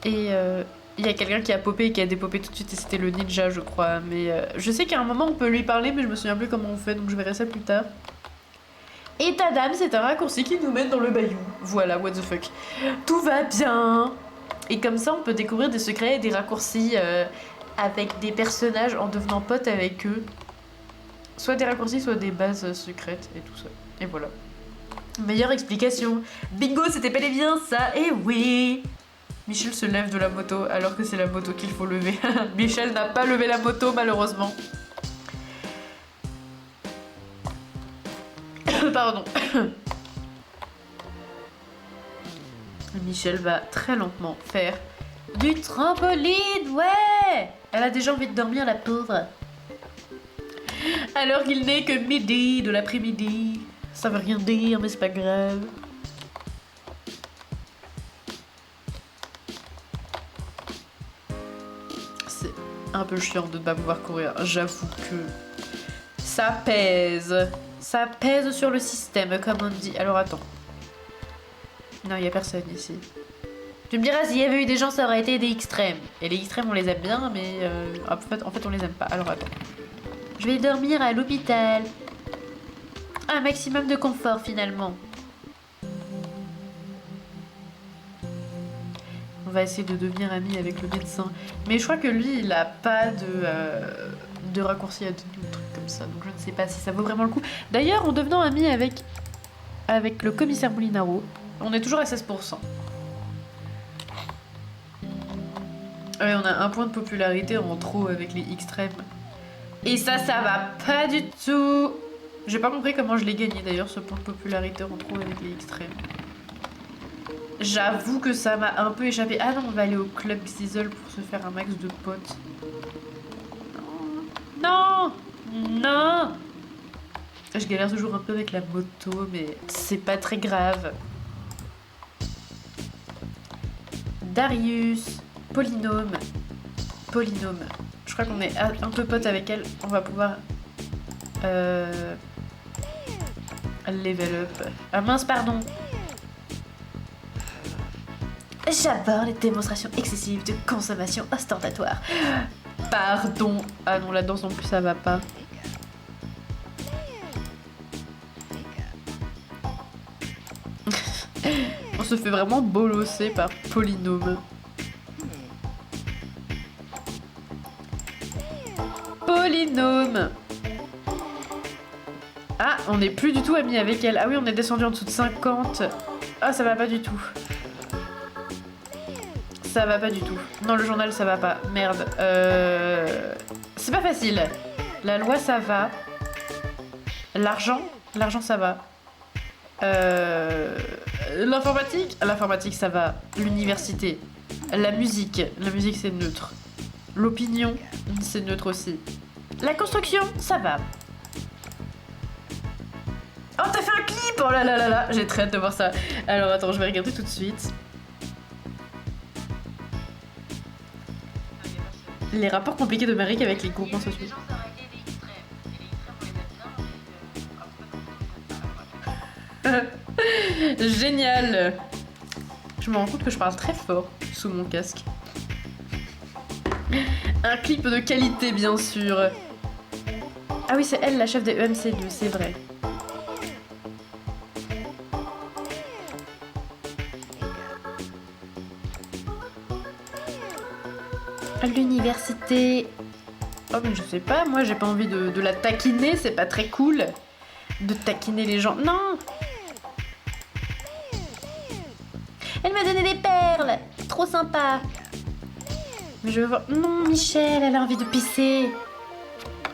S1: Et il y a quelqu'un qui a popé et qui a dépopé tout de suite. Et c'était le ninja, je crois. Mais je sais qu'à un moment, on peut lui parler, mais je me souviens plus comment on fait. Donc je verrai ça plus tard. Et tadam, c'est un raccourci qui nous mène dans le bayou. Voilà, what the fuck. Tout va bien. Et comme ça, on peut découvrir des secrets et des raccourcis avec des personnages en devenant potes avec eux. Soit des raccourcis, soit des bases secrètes et tout ça. Et voilà. Meilleure explication. Bingo, c'était bel et bien ça. Et oui. Michel se lève de la moto alors que c'est la moto qu'il faut lever. Michel n'a pas levé la moto, malheureusement. Pardon. Michel va très lentement faire du trampoline, ouais. Elle a déjà envie de dormir, la pauvre. Alors qu'il n'est que midi de l'après-midi. Ça veut rien dire, mais c'est pas grave. C'est un peu chiant de ne pas pouvoir courir. J'avoue que ça pèse. Ça pèse sur le système, comme on dit. Alors attends. Non, il n'y a personne ici. Tu me diras, s'il y avait eu des gens, ça aurait été des extrêmes. Et les extrêmes, on les aime bien, mais en fait, on les aime pas. Alors attends. Je vais dormir à l'hôpital. Un maximum de confort, finalement. On va essayer de devenir amis avec le médecin. Mais je crois que lui, il a pas de raccourci à de trucs comme ça. Donc je ne sais pas si ça vaut vraiment le coup. D'ailleurs, en devenant amis avec le commissaire Molinaro, on est toujours à 16%. Ouais, on a un point de popularité en trop avec les extrêmes. Et ça va pas du tout. J'ai pas compris comment je l'ai gagné d'ailleurs, ce point de popularité en trop avec les extrêmes. J'avoue que ça m'a un peu échappé. Ah non, on va aller au club Xizzle pour se faire un max de potes. Non, non. Je galère toujours un peu avec la moto, mais c'est pas très grave. Darius, Polynôme. Polynôme. Je crois qu'on est un peu potes avec elle. On va pouvoir level up. Ah mince, pardon.
S2: J'aborde les démonstrations excessives de consommation ostentatoire.
S1: Pardon. Ah non, la danse non plus, ça va pas. On se fait vraiment bolosser par Polynôme. Polynôme. Ah, on n'est plus du tout amis avec elle. Ah oui, on est descendu en dessous de 50. Ah, ça va pas du tout. Ça va pas du tout. Non, le journal, ça va pas. Merde. C'est pas facile. La loi, ça va. L'argent, ça va. L'informatique, ça va. L'université. La musique c'est neutre. L'opinion, c'est neutre aussi. La construction, ça va. Oh, t'as fait un clip! Oh là là là là, j'ai très hâte de voir ça. Alors attends, je vais regarder tout de suite. Les rapports compliqués de Marik avec les groupements sociaux. Génial! Je me rends compte que je parle très fort sous mon casque. Un clip de qualité, bien sûr. Ah oui, c'est elle, la chef des EMC2, c'est vrai. À l'université... Oh mais je sais pas, moi j'ai pas envie de la taquiner, c'est pas très cool. De taquiner les gens. Non!
S2: Elle m'a donné des perles. Trop sympa.
S1: Mais je veux voir... Non, Michel, elle a envie de pisser.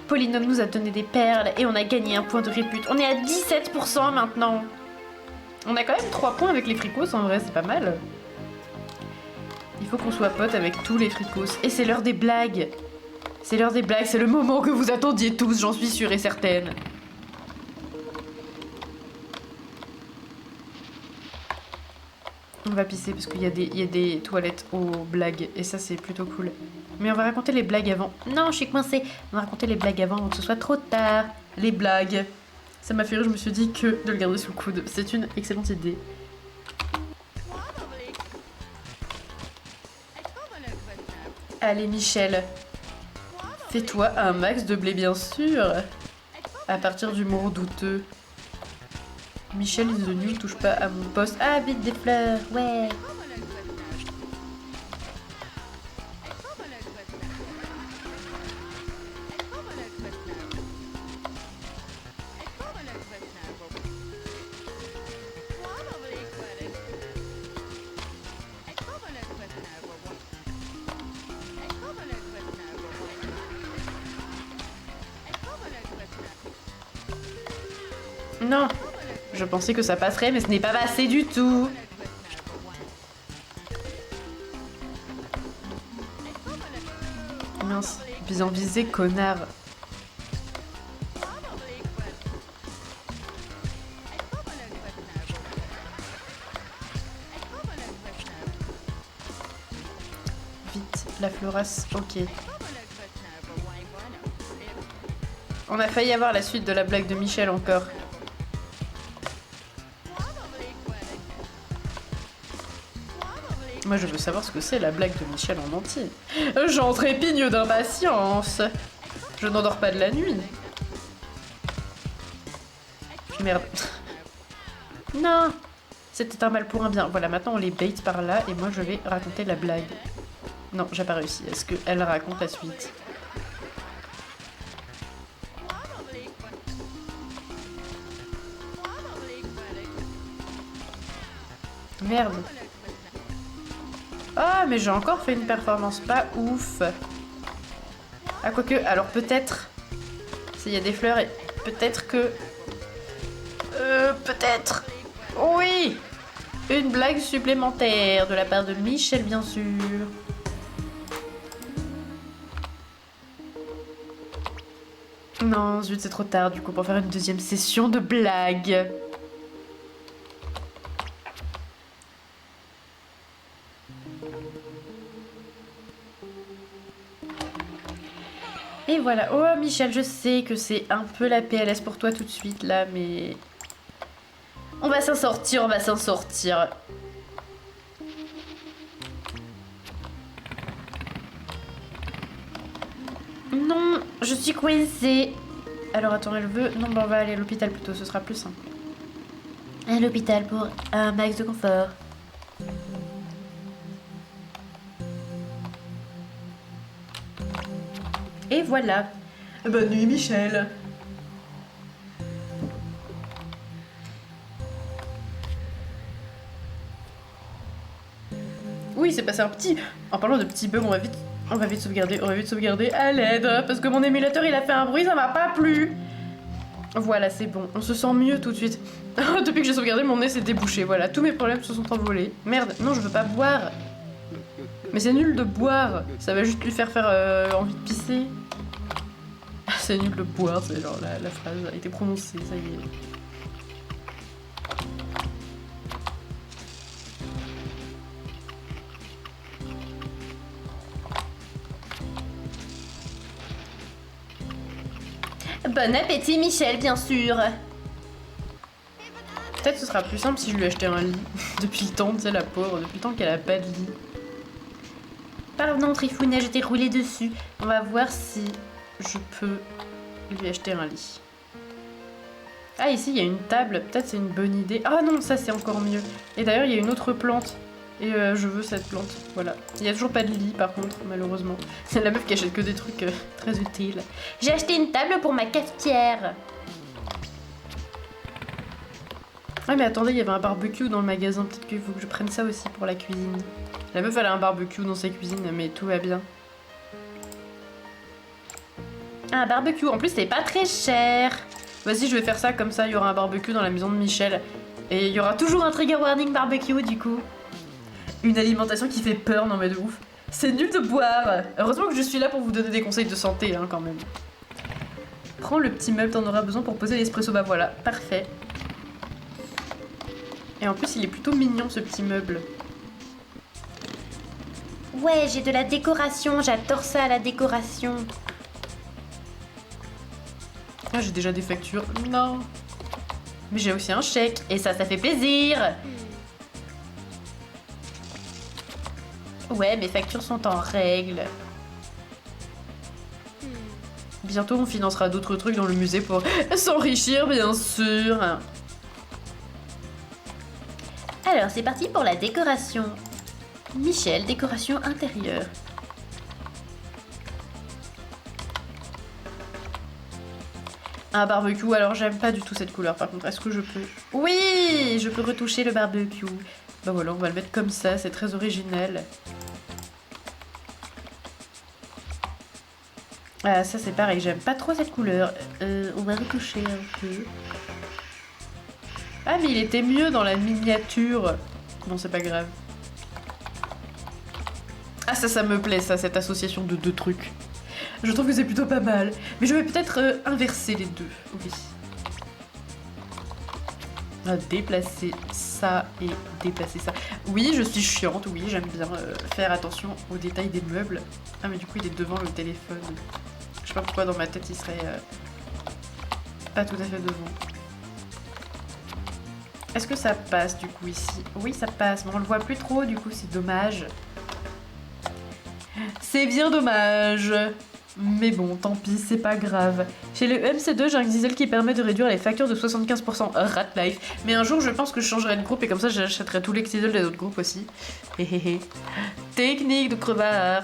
S1: Polynôme nous a donné des perles et on a gagné un point de répute. On est à 17% maintenant. On a quand même 3 points avec les fricos, en vrai, c'est pas mal. Il faut qu'on soit potes avec tous les fricos. Et c'est l'heure des blagues. C'est l'heure des blagues, c'est le moment que vous attendiez tous, j'en suis sûre et certaine. On va pisser parce qu'il y a des toilettes aux blagues et ça c'est plutôt cool. Mais on va raconter les blagues avant. Non, je suis coincée. On va raconter les blagues avant que ce soit trop tard. Les blagues. Ça m'a fait rire, je me suis dit que de le garder sous le coude. C'est une excellente idée. Allez Michel, fais-toi un max de blé bien sûr. À partir d'humour douteux. Michel is the new, touche pas à mon poste. Ah, vite des fleurs, ouais. Non, je pensais que ça passerait, mais ce n'est pas passé du tout. Mince, bien visé, connard. Vite, la florasse, ok. On a failli avoir la suite de la blague de Michel encore. Moi, je veux savoir ce que c'est la blague de Michel en entier. J'en trépigne d'impatience. Je n'endors pas de la nuit. Merde. Non. C'était un mal pour un bien. Voilà, maintenant on les bait par là et moi je vais raconter la blague. Non, j'ai pas réussi. Est-ce qu'elle raconte la suite? Merde. Ah, mais j'ai encore fait une performance pas ouf. Ah, quoique, alors peut-être... S'il y a des fleurs et... Peut-être que... peut-être... Oui! Une blague supplémentaire de la part de Michel, bien sûr. Non, zut, c'est trop tard, du coup, pour faire une deuxième session de blagues. Et voilà. Oh, Michel, je sais que c'est un peu la PLS pour toi tout de suite, là, mais... On va s'en sortir, on va s'en sortir. Non, je suis coincée. Alors, attends, elle veut... Non, bah, on va aller à l'hôpital plutôt, ce sera plus simple.
S2: À l'hôpital pour un max de confort.
S1: Et voilà. Bonne nuit, Michel. Oui, c'est passé un petit... En parlant de petits bugs, on va vite sauvegarder à l'aide. Parce que mon émulateur, il a fait un bruit, ça m'a pas plu. Voilà, c'est bon. On se sent mieux tout de suite. Depuis que j'ai sauvegardé, mon nez s'est débouché. Voilà, tous mes problèmes se sont envolés. Merde, non, je veux pas boire. Mais c'est nul de boire. Ça va juste lui faire envie de pisser. C'est nul de boire, c'est genre la phrase a été prononcée, ça y est.
S2: Bon appétit, Michel, bien sûr.
S1: Peut-être ce sera plus simple si je lui achetais un lit. Depuis le temps, tu sais, la pauvre, depuis le temps qu'elle a pas de lit.
S2: Pardon, Trifounet, je t'ai roulé dessus.
S1: On va voir si je peux lui acheter un lit. Ah, ici, il y a une table. Peut-être c'est une bonne idée. Ah non, ça, c'est encore mieux. Et d'ailleurs, il y a une autre plante. Et je veux cette plante. Voilà. Il y a toujours pas de lit, par contre, malheureusement. C'est la meuf qui achète que des trucs très utiles.
S2: J'ai acheté une table pour ma cafetière.
S1: Ah, mais attendez, il y avait un barbecue dans le magasin. Peut-être qu'il faut que je prenne ça aussi pour la cuisine. La meuf, elle a un barbecue dans sa cuisine, mais tout va bien.
S2: Un barbecue, en plus, c'est pas très cher.
S1: Vas-y, je vais faire ça, comme ça, il y aura un barbecue dans la maison de Michel. Et il y aura toujours un trigger warning barbecue, du coup. Une alimentation qui fait peur, non mais de ouf. C'est nul de boire. Heureusement que je suis là pour vous donner des conseils de santé, hein, quand même. Prends le petit meuble, t'en auras besoin pour poser l'espresso. Bah voilà, parfait. Et en plus, il est plutôt mignon, ce petit meuble.
S2: Ouais, j'ai de la décoration, j'adore ça, la décoration.
S1: Ah, j'ai déjà des factures. Non. Mais j'ai aussi un chèque.
S2: Et ça fait plaisir. Ouais, mes factures sont en règle.
S1: Bientôt, on financera d'autres trucs dans le musée pour s'enrichir, bien sûr.
S2: Alors, c'est parti pour la décoration. Michel, décoration intérieure.
S1: Un barbecue, alors j'aime pas du tout cette couleur par contre. Est-ce que je peux... Oui, je peux retoucher le barbecue. Bah voilà, on va le mettre comme ça, c'est très original. Ah, ça c'est pareil, j'aime pas trop cette couleur. On va retoucher un peu. Ah, mais il était mieux dans la miniature. Bon, c'est pas grave. Ah, ça me plaît, ça, cette association de deux trucs. Je trouve que c'est plutôt pas mal. Mais je vais peut-être inverser les deux. Oui. On va déplacer ça et déplacer ça. Oui, je suis chiante, oui, j'aime bien faire attention aux détails des meubles. Ah, mais du coup, il est devant le téléphone. Je sais pas pourquoi dans ma tête, il serait pas tout à fait devant. Est-ce que ça passe du coup ici? Oui, ça passe, mais on le voit plus trop, du coup c'est dommage. C'est bien dommage. Mais bon, tant pis, c'est pas grave. Chez le MC2, j'ai un diesel qui permet de réduire les factures de 75%. Rat life. Mais un jour, je pense que je changerai de groupe et comme ça, j'achèterai tous les diesels des autres groupes aussi. Héhéhé. Technique de crevard.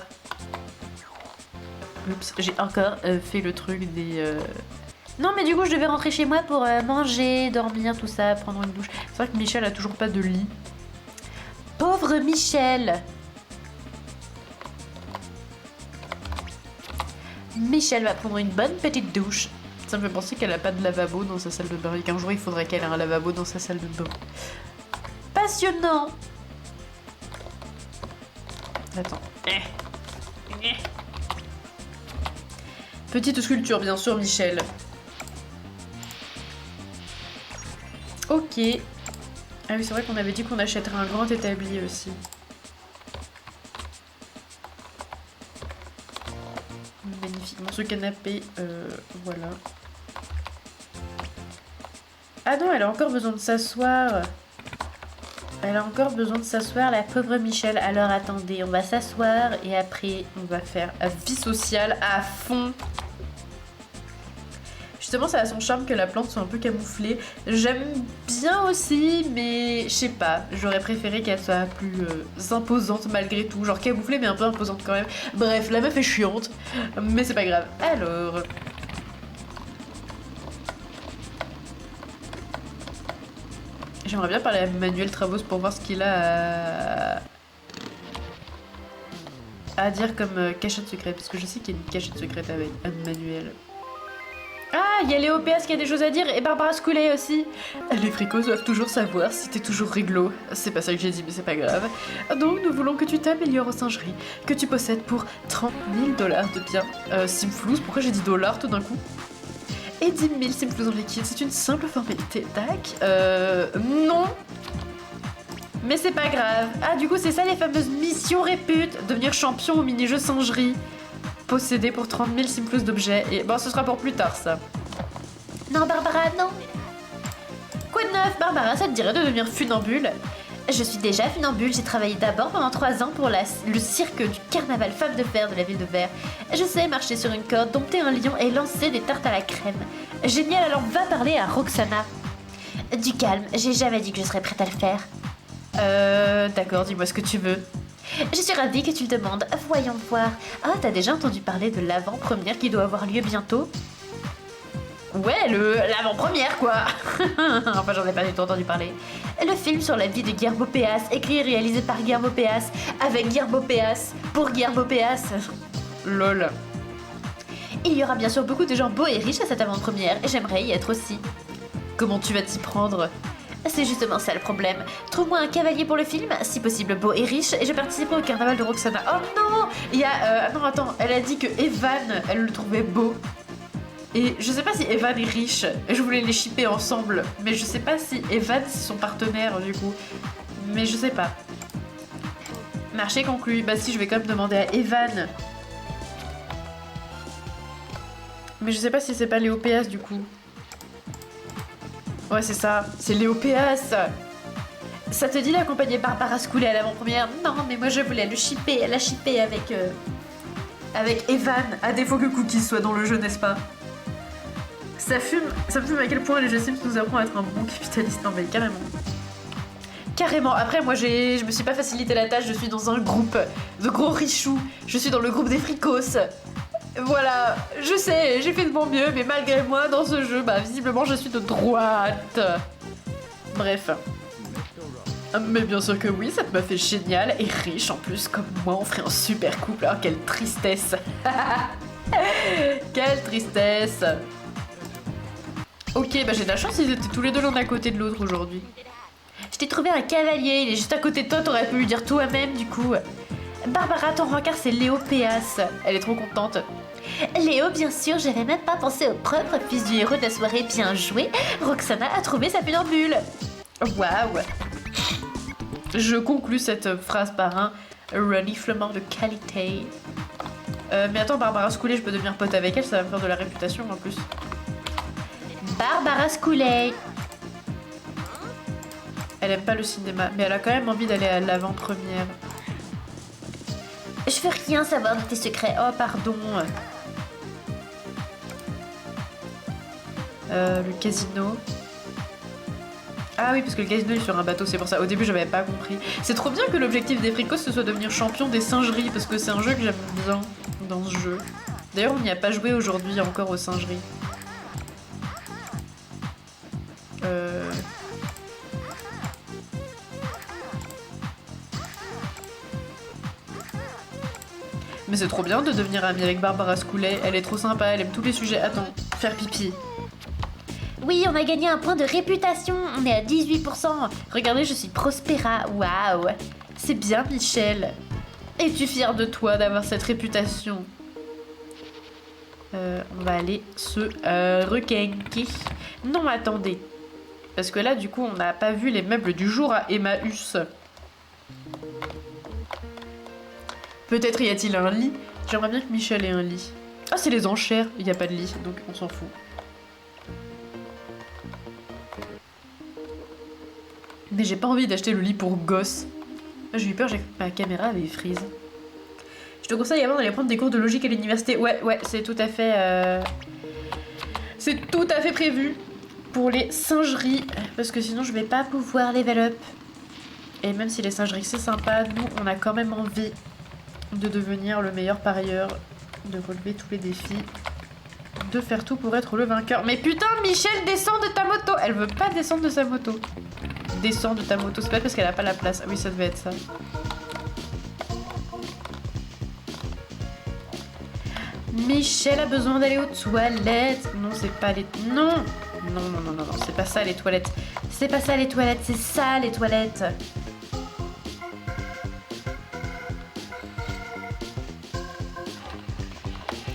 S1: Oups, j'ai encore fait le truc des... Non, mais du coup, je devais rentrer chez moi pour manger, dormir, tout ça, prendre une douche. C'est vrai que Michel a toujours pas de lit. Pauvre Michel! Michel va prendre une bonne petite douche. Ça me fait penser qu'elle a pas de lavabo dans sa salle de bain et qu'un jour il faudrait qu'elle ait un lavabo dans sa salle de bain. Passionnant! Attends. Petite sculpture, bien sûr, Michel. Ok. Ah oui, c'est vrai qu'on avait dit qu'on achèterait un grand établi aussi. Magnifiquement, ce canapé, voilà. Ah non, elle a encore besoin de s'asseoir. Elle a encore besoin de s'asseoir, la pauvre Michel. Alors attendez, on va s'asseoir et après on va faire vie sociale à fond. Justement, ça a son charme que la plante soit un peu camouflée. J'aime bien aussi, mais je sais pas. J'aurais préféré qu'elle soit plus imposante malgré tout. Genre camouflée, mais un peu imposante quand même. Bref, la meuf est chiante, mais c'est pas grave. Alors... J'aimerais bien parler à Manuel Travos pour voir ce qu'il a à dire comme cachette secrète. Parce que je sais qu'il y a une cachette secrète avec Manuel. Ah, il y a Léo PS qui a des choses à dire et Barbara Scoulet aussi. Les fricos doivent toujours savoir si t'es toujours réglo. C'est pas ça que j'ai dit, mais c'est pas grave. Donc, nous voulons que tu t'améliores aux singeries, que tu possèdes pour 30 000 $ de biens. Simflouz, pourquoi j'ai dit dollars tout d'un coup? Et 10 000 Simflouz en liquide, c'est une simple formalité. Tac. Non. Mais c'est pas grave. Ah, du coup, c'est ça les fameuses missions réputes. Devenir champion au mini-jeu singerie. Posséder pour 30 000 Simflouz d'objets. Et bon, ce sera pour plus tard, ça.
S2: Non, Barbara, non. Quoi de neuf, Barbara? Ça te dirait de devenir funambule? Je suis déjà funambule. J'ai travaillé d'abord pendant 3 ans pour le cirque du carnaval Femme de Fer de la ville de Verre. Je sais marcher sur une corde, dompter un lion et lancer des tartes à la crème. Génial, alors va parler à Roxana. Du calme, j'ai jamais dit que je serais prête à le faire.
S1: D'accord, dis-moi ce que tu veux.
S2: Je suis ravie que tu le demandes. Voyons voir. Ah, t'as déjà entendu parler de l'avant-première qui doit avoir lieu bientôt?
S1: Ouais, l'avant-première, quoi. Enfin, j'en ai pas du tout entendu parler.
S2: Le film sur la vie de Guillermo Péas, écrit et réalisé par Guillermo Péas, avec Guillermo Péas, pour Guillermo Péas.
S1: Lol.
S2: Il y aura bien sûr beaucoup de gens beaux et riches à cette avant-première, et j'aimerais y être aussi.
S1: Comment tu vas t'y prendre?
S2: C'est justement ça le problème. Trouve-moi un cavalier pour le film, si possible beau et riche, et je participerai au carnaval de Roxana. Oh non! Il y a... non, attends, elle a dit que Evan, elle le trouvait beau. Et je sais pas si Evan est riche, je voulais les shipper ensemble, mais je sais pas si Evan c'est son partenaire du coup. Mais je sais pas. Marché conclu. Bah si, je vais quand même demander à Evan. Mais je sais pas si c'est pas Léo Péas du coup. Ouais, c'est ça, c'est Léo Péas. Ça te dit d'accompagner Barbara Scoulet à l'avant-première? Non, mais moi je voulais le shipper, la shipper avec Evan, à défaut que Cookie soit dans le jeu, n'est-ce pas? Ça me fume à quel point les jeux Sims nous apprend à être un bon capitaliste. Non mais carrément. Carrément. Après, moi je me suis pas facilité la tâche, je suis dans un groupe de gros richoux. Je suis dans le groupe des fricos. Voilà, je sais, j'ai fait de mon mieux, mais malgré moi, dans ce jeu, bah visiblement je suis de droite. Bref. Mais bien sûr que oui, cette meuf est géniale et riche en plus, comme moi, on ferait un super couple. Alors quelle tristesse. Quelle tristesse. Ok, bah j'ai de la chance, ils étaient tous les deux l'un à côté de l'autre aujourd'hui. Je t'ai trouvé un cavalier, il est juste à côté de toi, t'aurais pu lui dire toi-même du coup. Barbara, ton rencard c'est Léo Péas.
S1: Elle est trop contente.
S2: Léo, bien sûr, j'avais même pas pensé au propre fils du héros de la soirée, bien joué. Roxana a trouvé sa funambule.
S1: Waouh. Je conclus cette phrase par un reniflement de qualité. Mais attends, Barbara Scoulet, je peux devenir pote avec elle, ça va me faire de la réputation en plus.
S2: Barbara Scoulet.
S1: Elle aime pas le cinéma, mais elle a quand même envie d'aller à l'avant-première.
S2: Je veux rien savoir de tes secrets.
S1: Oh, pardon. Le casino. Ah oui, parce que le casino est sur un bateau, c'est pour ça. Au début, j'avais pas compris. C'est trop bien que l'objectif des fricos, ce soit devenir champion des singeries, parce que c'est un jeu que j'aime bien dans ce jeu. D'ailleurs, on n'y a pas joué aujourd'hui encore aux singeries. Mais c'est trop bien de devenir amie avec Barbara Scoulet. Elle est trop sympa, elle aime tous les sujets. Attends, faire pipi.
S2: Oui, on a gagné un point de réputation. On est à 18%.
S1: Regardez, je suis Prospera. Waouh. C'est bien, Michel. Es-tu fière de toi d'avoir cette réputation? On va aller se requinquer. Non, attendez. Parce que là, du coup, on n'a pas vu les meubles du jour à Emmaüs. Peut-être y a-t-il un lit. J'aimerais bien que Michel ait un lit. Ah, c'est les enchères. Il n'y a pas de lit, donc on s'en fout. Mais j'ai pas envie d'acheter le lit pour gosse. J'ai eu peur, j'ai cru que ma caméra avait freeze. Je te conseille avant d'aller prendre des cours de logique à l'université. Ouais, c'est tout à fait... C'est tout à fait prévu pour les singeries. Parce que sinon, je vais pas pouvoir level up. Et même si les singeries, c'est sympa, nous, on a quand même envie de devenir le meilleur parieur, de relever tous les défis, de faire tout pour être le vainqueur. Mais putain, Michel, descends de ta moto! Elle veut pas descendre de sa moto. Descends de ta moto, c'est pas parce qu'elle a pas la place. Ah oui, ça devait être ça. Michel a besoin d'aller aux toilettes. Non, c'est pas les... Non! Non, c'est pas ça les toilettes. C'est pas ça les toilettes, c'est ça les toilettes.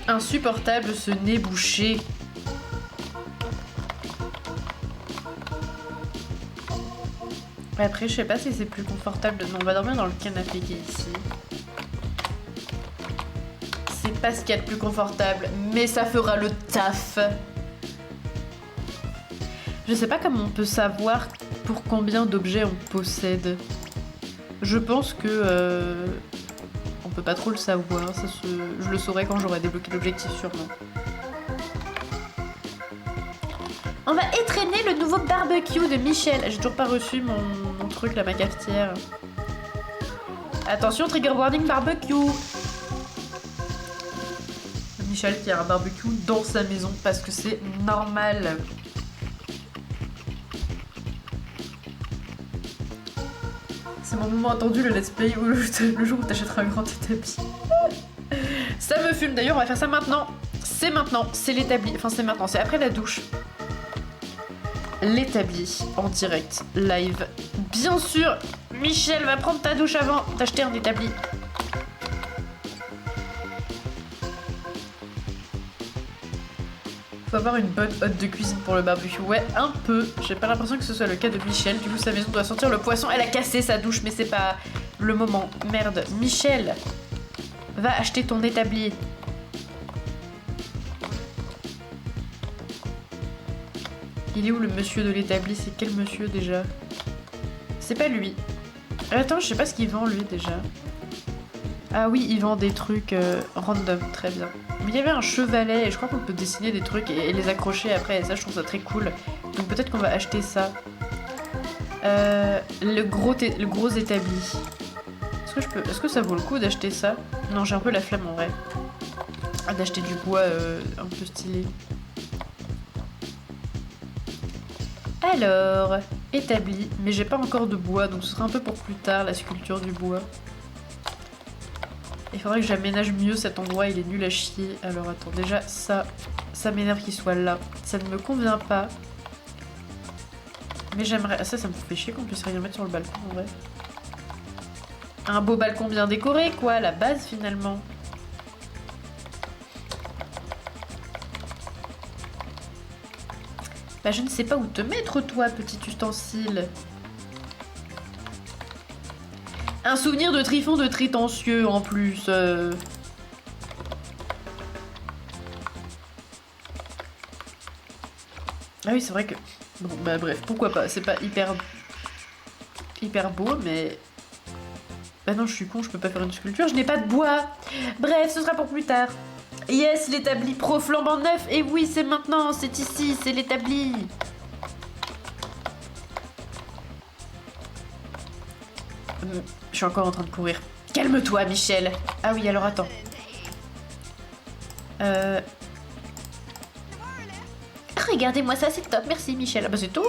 S1: Insupportable ce nez bouché. Après, je sais pas si c'est plus confortable. Non, on va dormir dans le canapé qui est ici. C'est pas ce qu'il y a de plus confortable, mais ça fera le taf. Je sais pas comment on peut savoir pour combien d'objets on possède. Je pense que... on peut pas trop le savoir. Je le saurai quand j'aurai débloqué l'objectif sûrement. On va étrenner le nouveau barbecue de Michel. J'ai toujours pas reçu mon truc là, ma cafetière. Attention, trigger warning barbecue. Michel qui a un barbecue dans sa maison parce que c'est normal. C'est mon moment attendu, le let's play, ou le jour où t'achèteras un grand établi. Ça me fume. D'ailleurs, on va faire ça maintenant. C'est maintenant, c'est l'établi. Enfin, c'est maintenant, c'est après la douche. L'établi en direct, live. Bien sûr, Michel va prendre ta douche avant d'acheter un établi. Faut avoir une bonne hotte de cuisine pour le barbecue. Ouais, un peu. J'ai pas l'impression que ce soit le cas de Michel. Du coup, sa maison doit sentir le poisson. Elle a cassé sa douche, mais c'est pas le moment. Merde. Michel, va acheter ton établi. Il est où le monsieur de l'établi? C'est quel monsieur déjà? C'est pas lui. Attends, je sais pas ce qu'il vend lui déjà. Ah oui, il vend des trucs random, très bien. Mais il y avait un chevalet et je crois qu'on peut dessiner des trucs et les accrocher après. Et ça, je trouve ça très cool. Donc peut-être qu'on va acheter ça. Le gros établi. Est-ce que ça vaut le coup d'acheter ça? Non, j'ai un peu la flemme en vrai. D'acheter du bois un peu stylé. Alors, établi, mais j'ai pas encore de bois, donc ce sera un peu pour plus tard, la sculpture du bois. Il faudrait que j'aménage mieux cet endroit, il est nul à chier. Alors attends, déjà ça m'énerve qu'il soit là. Ça ne me convient pas. Mais j'aimerais... Ça me fait chier qu'on puisse rien mettre sur le balcon en vrai. Un beau balcon bien décoré quoi, la base finalement. Bah je ne sais pas où te mettre toi, petit ustensile. Un souvenir de Trifon de Trétencieux en plus. Ah oui c'est vrai que... Bon bah bref, pourquoi pas, c'est pas hyper hyper beau, mais... Bah non, je suis con, je peux pas faire une sculpture, je n'ai pas de bois. Bref, ce sera pour plus tard. Yes, l'établi pro flambant neuf. Et oui, c'est maintenant, c'est ici, c'est l'établi. Je suis encore en train de courir. Calme-toi, Michel. Ah oui, alors attends.
S2: Regardez-moi ça, c'est top, merci Michel.
S1: Ah bah c'est tout.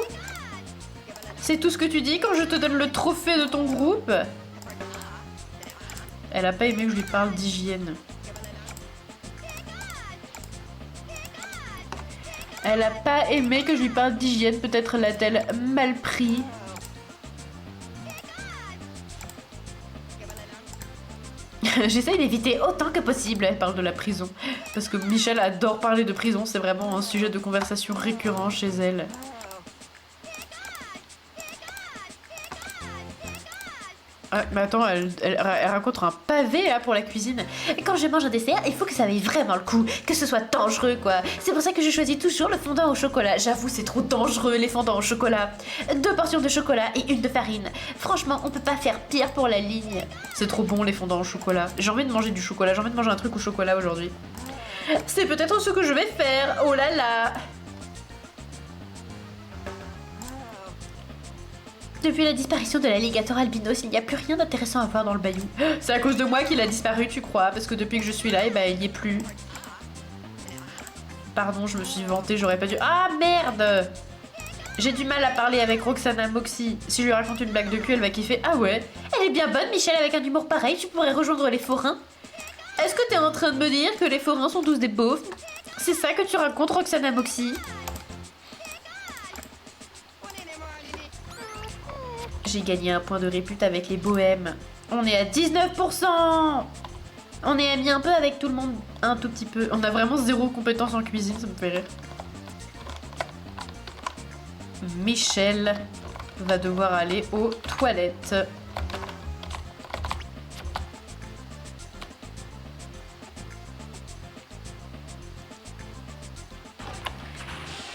S1: C'est tout ce que tu dis quand je te donne le trophée de ton groupe. Elle a pas aimé que je lui parle d'hygiène. Elle a pas aimé que je lui parle d'hygiène, peut-être l'a-t-elle mal pris.
S2: J'essaye d'éviter autant que possible.
S1: Elle parle de la prison. Parce que Michel adore parler de prison, c'est vraiment un sujet de conversation récurrent chez elle. Ah, mais attends, elle raconte un pavé là pour la cuisine.
S2: Quand je mange un dessert, il faut que ça vaille vraiment le coup, que ce soit dangereux quoi. C'est pour ça que je choisis toujours le fondant au chocolat. J'avoue, c'est trop dangereux les fondants au chocolat. 2 portions de chocolat et 1 de farine. Franchement, on peut pas faire pire pour la ligne.
S1: C'est trop bon les fondants au chocolat. J'ai envie de manger du chocolat, j'ai envie de manger un truc au chocolat aujourd'hui. C'est peut-être ce que je vais faire. Oh là là.
S2: Depuis la disparition de l'alligator albinos, il n'y a plus rien d'intéressant à voir dans le bayou.
S1: C'est à cause de moi qu'il a disparu, tu crois? Parce que depuis que je suis là, eh ben, il n'y est plus. Pardon, je me suis vantée, j'aurais pas dû... Ah merde! J'ai du mal à parler avec Roxana Moxie. Si je lui raconte une blague de cul, elle va kiffer. Ah ouais?
S2: Elle est bien bonne, Michel, avec un humour pareil, tu pourrais rejoindre les forains.
S1: Est-ce que t'es en train de me dire que les forains sont tous des beaufs? C'est ça que tu racontes, Roxana Moxie? J'ai gagné un point de répute avec les bohèmes. On est à 19%.
S2: On est amis un peu avec tout le monde, un tout petit peu.
S1: On a vraiment 0 compétence en cuisine, ça me fait rire. Michel va devoir aller aux toilettes.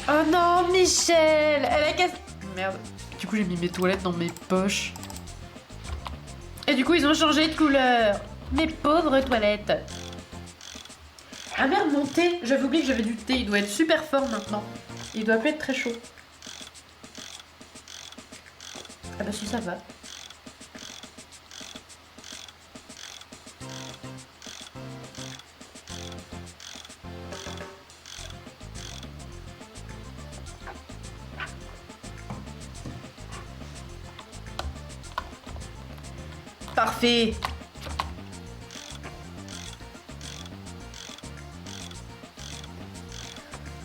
S1: Oh non, Michel! Elle a cassé... Merde. Du coup, j'ai mis mes toilettes dans mes poches. Et du coup, ils ont changé de couleur.
S2: Mes pauvres toilettes.
S1: Ah merde, mon thé. J'avais oublié que j'avais du thé. Il doit être super fort maintenant. Il doit plus être très chaud. Ah bah si, ça va. Parfait.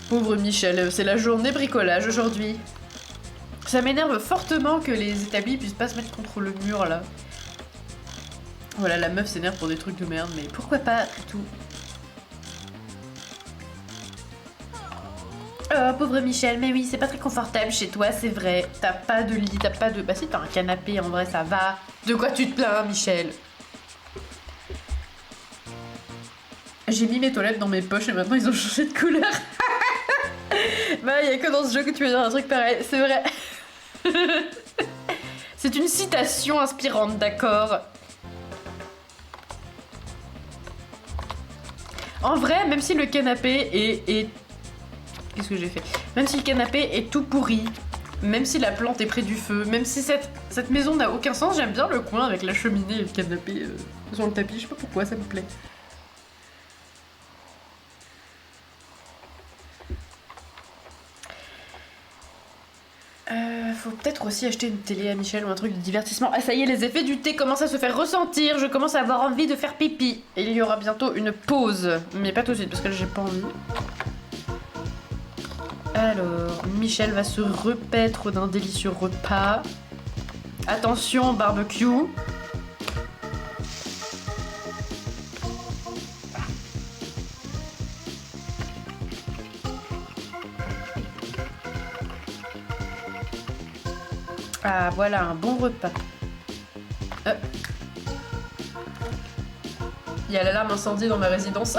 S1: Pauvre Michel, c'est la journée bricolage aujourd'hui. Ça m'énerve fortement que les établis puissent pas se mettre contre le mur là. Voilà, la meuf s'énerve pour des trucs de merde, mais pourquoi pas après tout.
S2: Oh, pauvre Michel, mais oui, c'est pas très confortable chez toi, c'est vrai.
S1: T'as pas de lit, t'as pas de... Bah si, t'as un canapé, en vrai, ça va. De quoi tu te plains, Michel? J'ai mis mes toilettes dans mes poches et maintenant ils ont changé de couleur. Bah, y a que dans ce jeu que tu peux dire un truc pareil, c'est vrai. C'est une citation inspirante, d'accord? En vrai, même si le canapé est... Qu'est-ce que j'ai fait? Même si le canapé est tout pourri, même si la plante est près du feu, même si cette maison n'a aucun sens, j'aime bien le coin avec la cheminée et le canapé sur le tapis, je sais pas pourquoi, ça me plaît. Faut peut-être aussi acheter une télé à Michel ou un truc de divertissement. Ah ça y est, les effets du thé commencent à se faire ressentir, je commence à avoir envie de faire pipi. Et il y aura bientôt une pause, mais pas tout de suite parce que là j'ai pas envie. Alors, Michel va se repaître d'un délicieux repas. Attention, barbecue. Ah, voilà, un bon repas. Il y a l'alarme incendie dans ma résidence.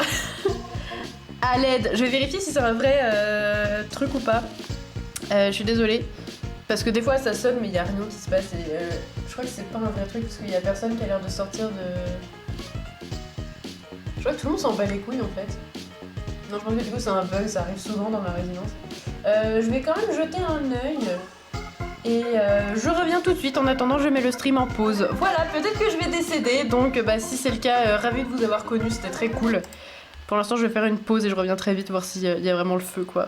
S1: À l'aide. Je vais vérifier si c'est un vrai truc ou pas. Je suis désolée. Parce que des fois ça sonne mais il n'y a rien qui se passe et je crois que c'est pas un vrai truc parce qu'il y a personne qui a l'air de sortir de... Je crois que tout le monde s'en bat les couilles en fait. Non, je pense que du coup c'est un bug, ça arrive souvent dans ma résidence. Je vais quand même jeter un œil. Et je reviens tout de suite. En attendant, je mets le stream en pause. Voilà, peut-être que je vais décéder. Donc bah, si c'est le cas, ravi de vous avoir connu, c'était très cool. Pour l'instant, je vais faire une pause et je reviens très vite voir s'il y a vraiment le feu quoi.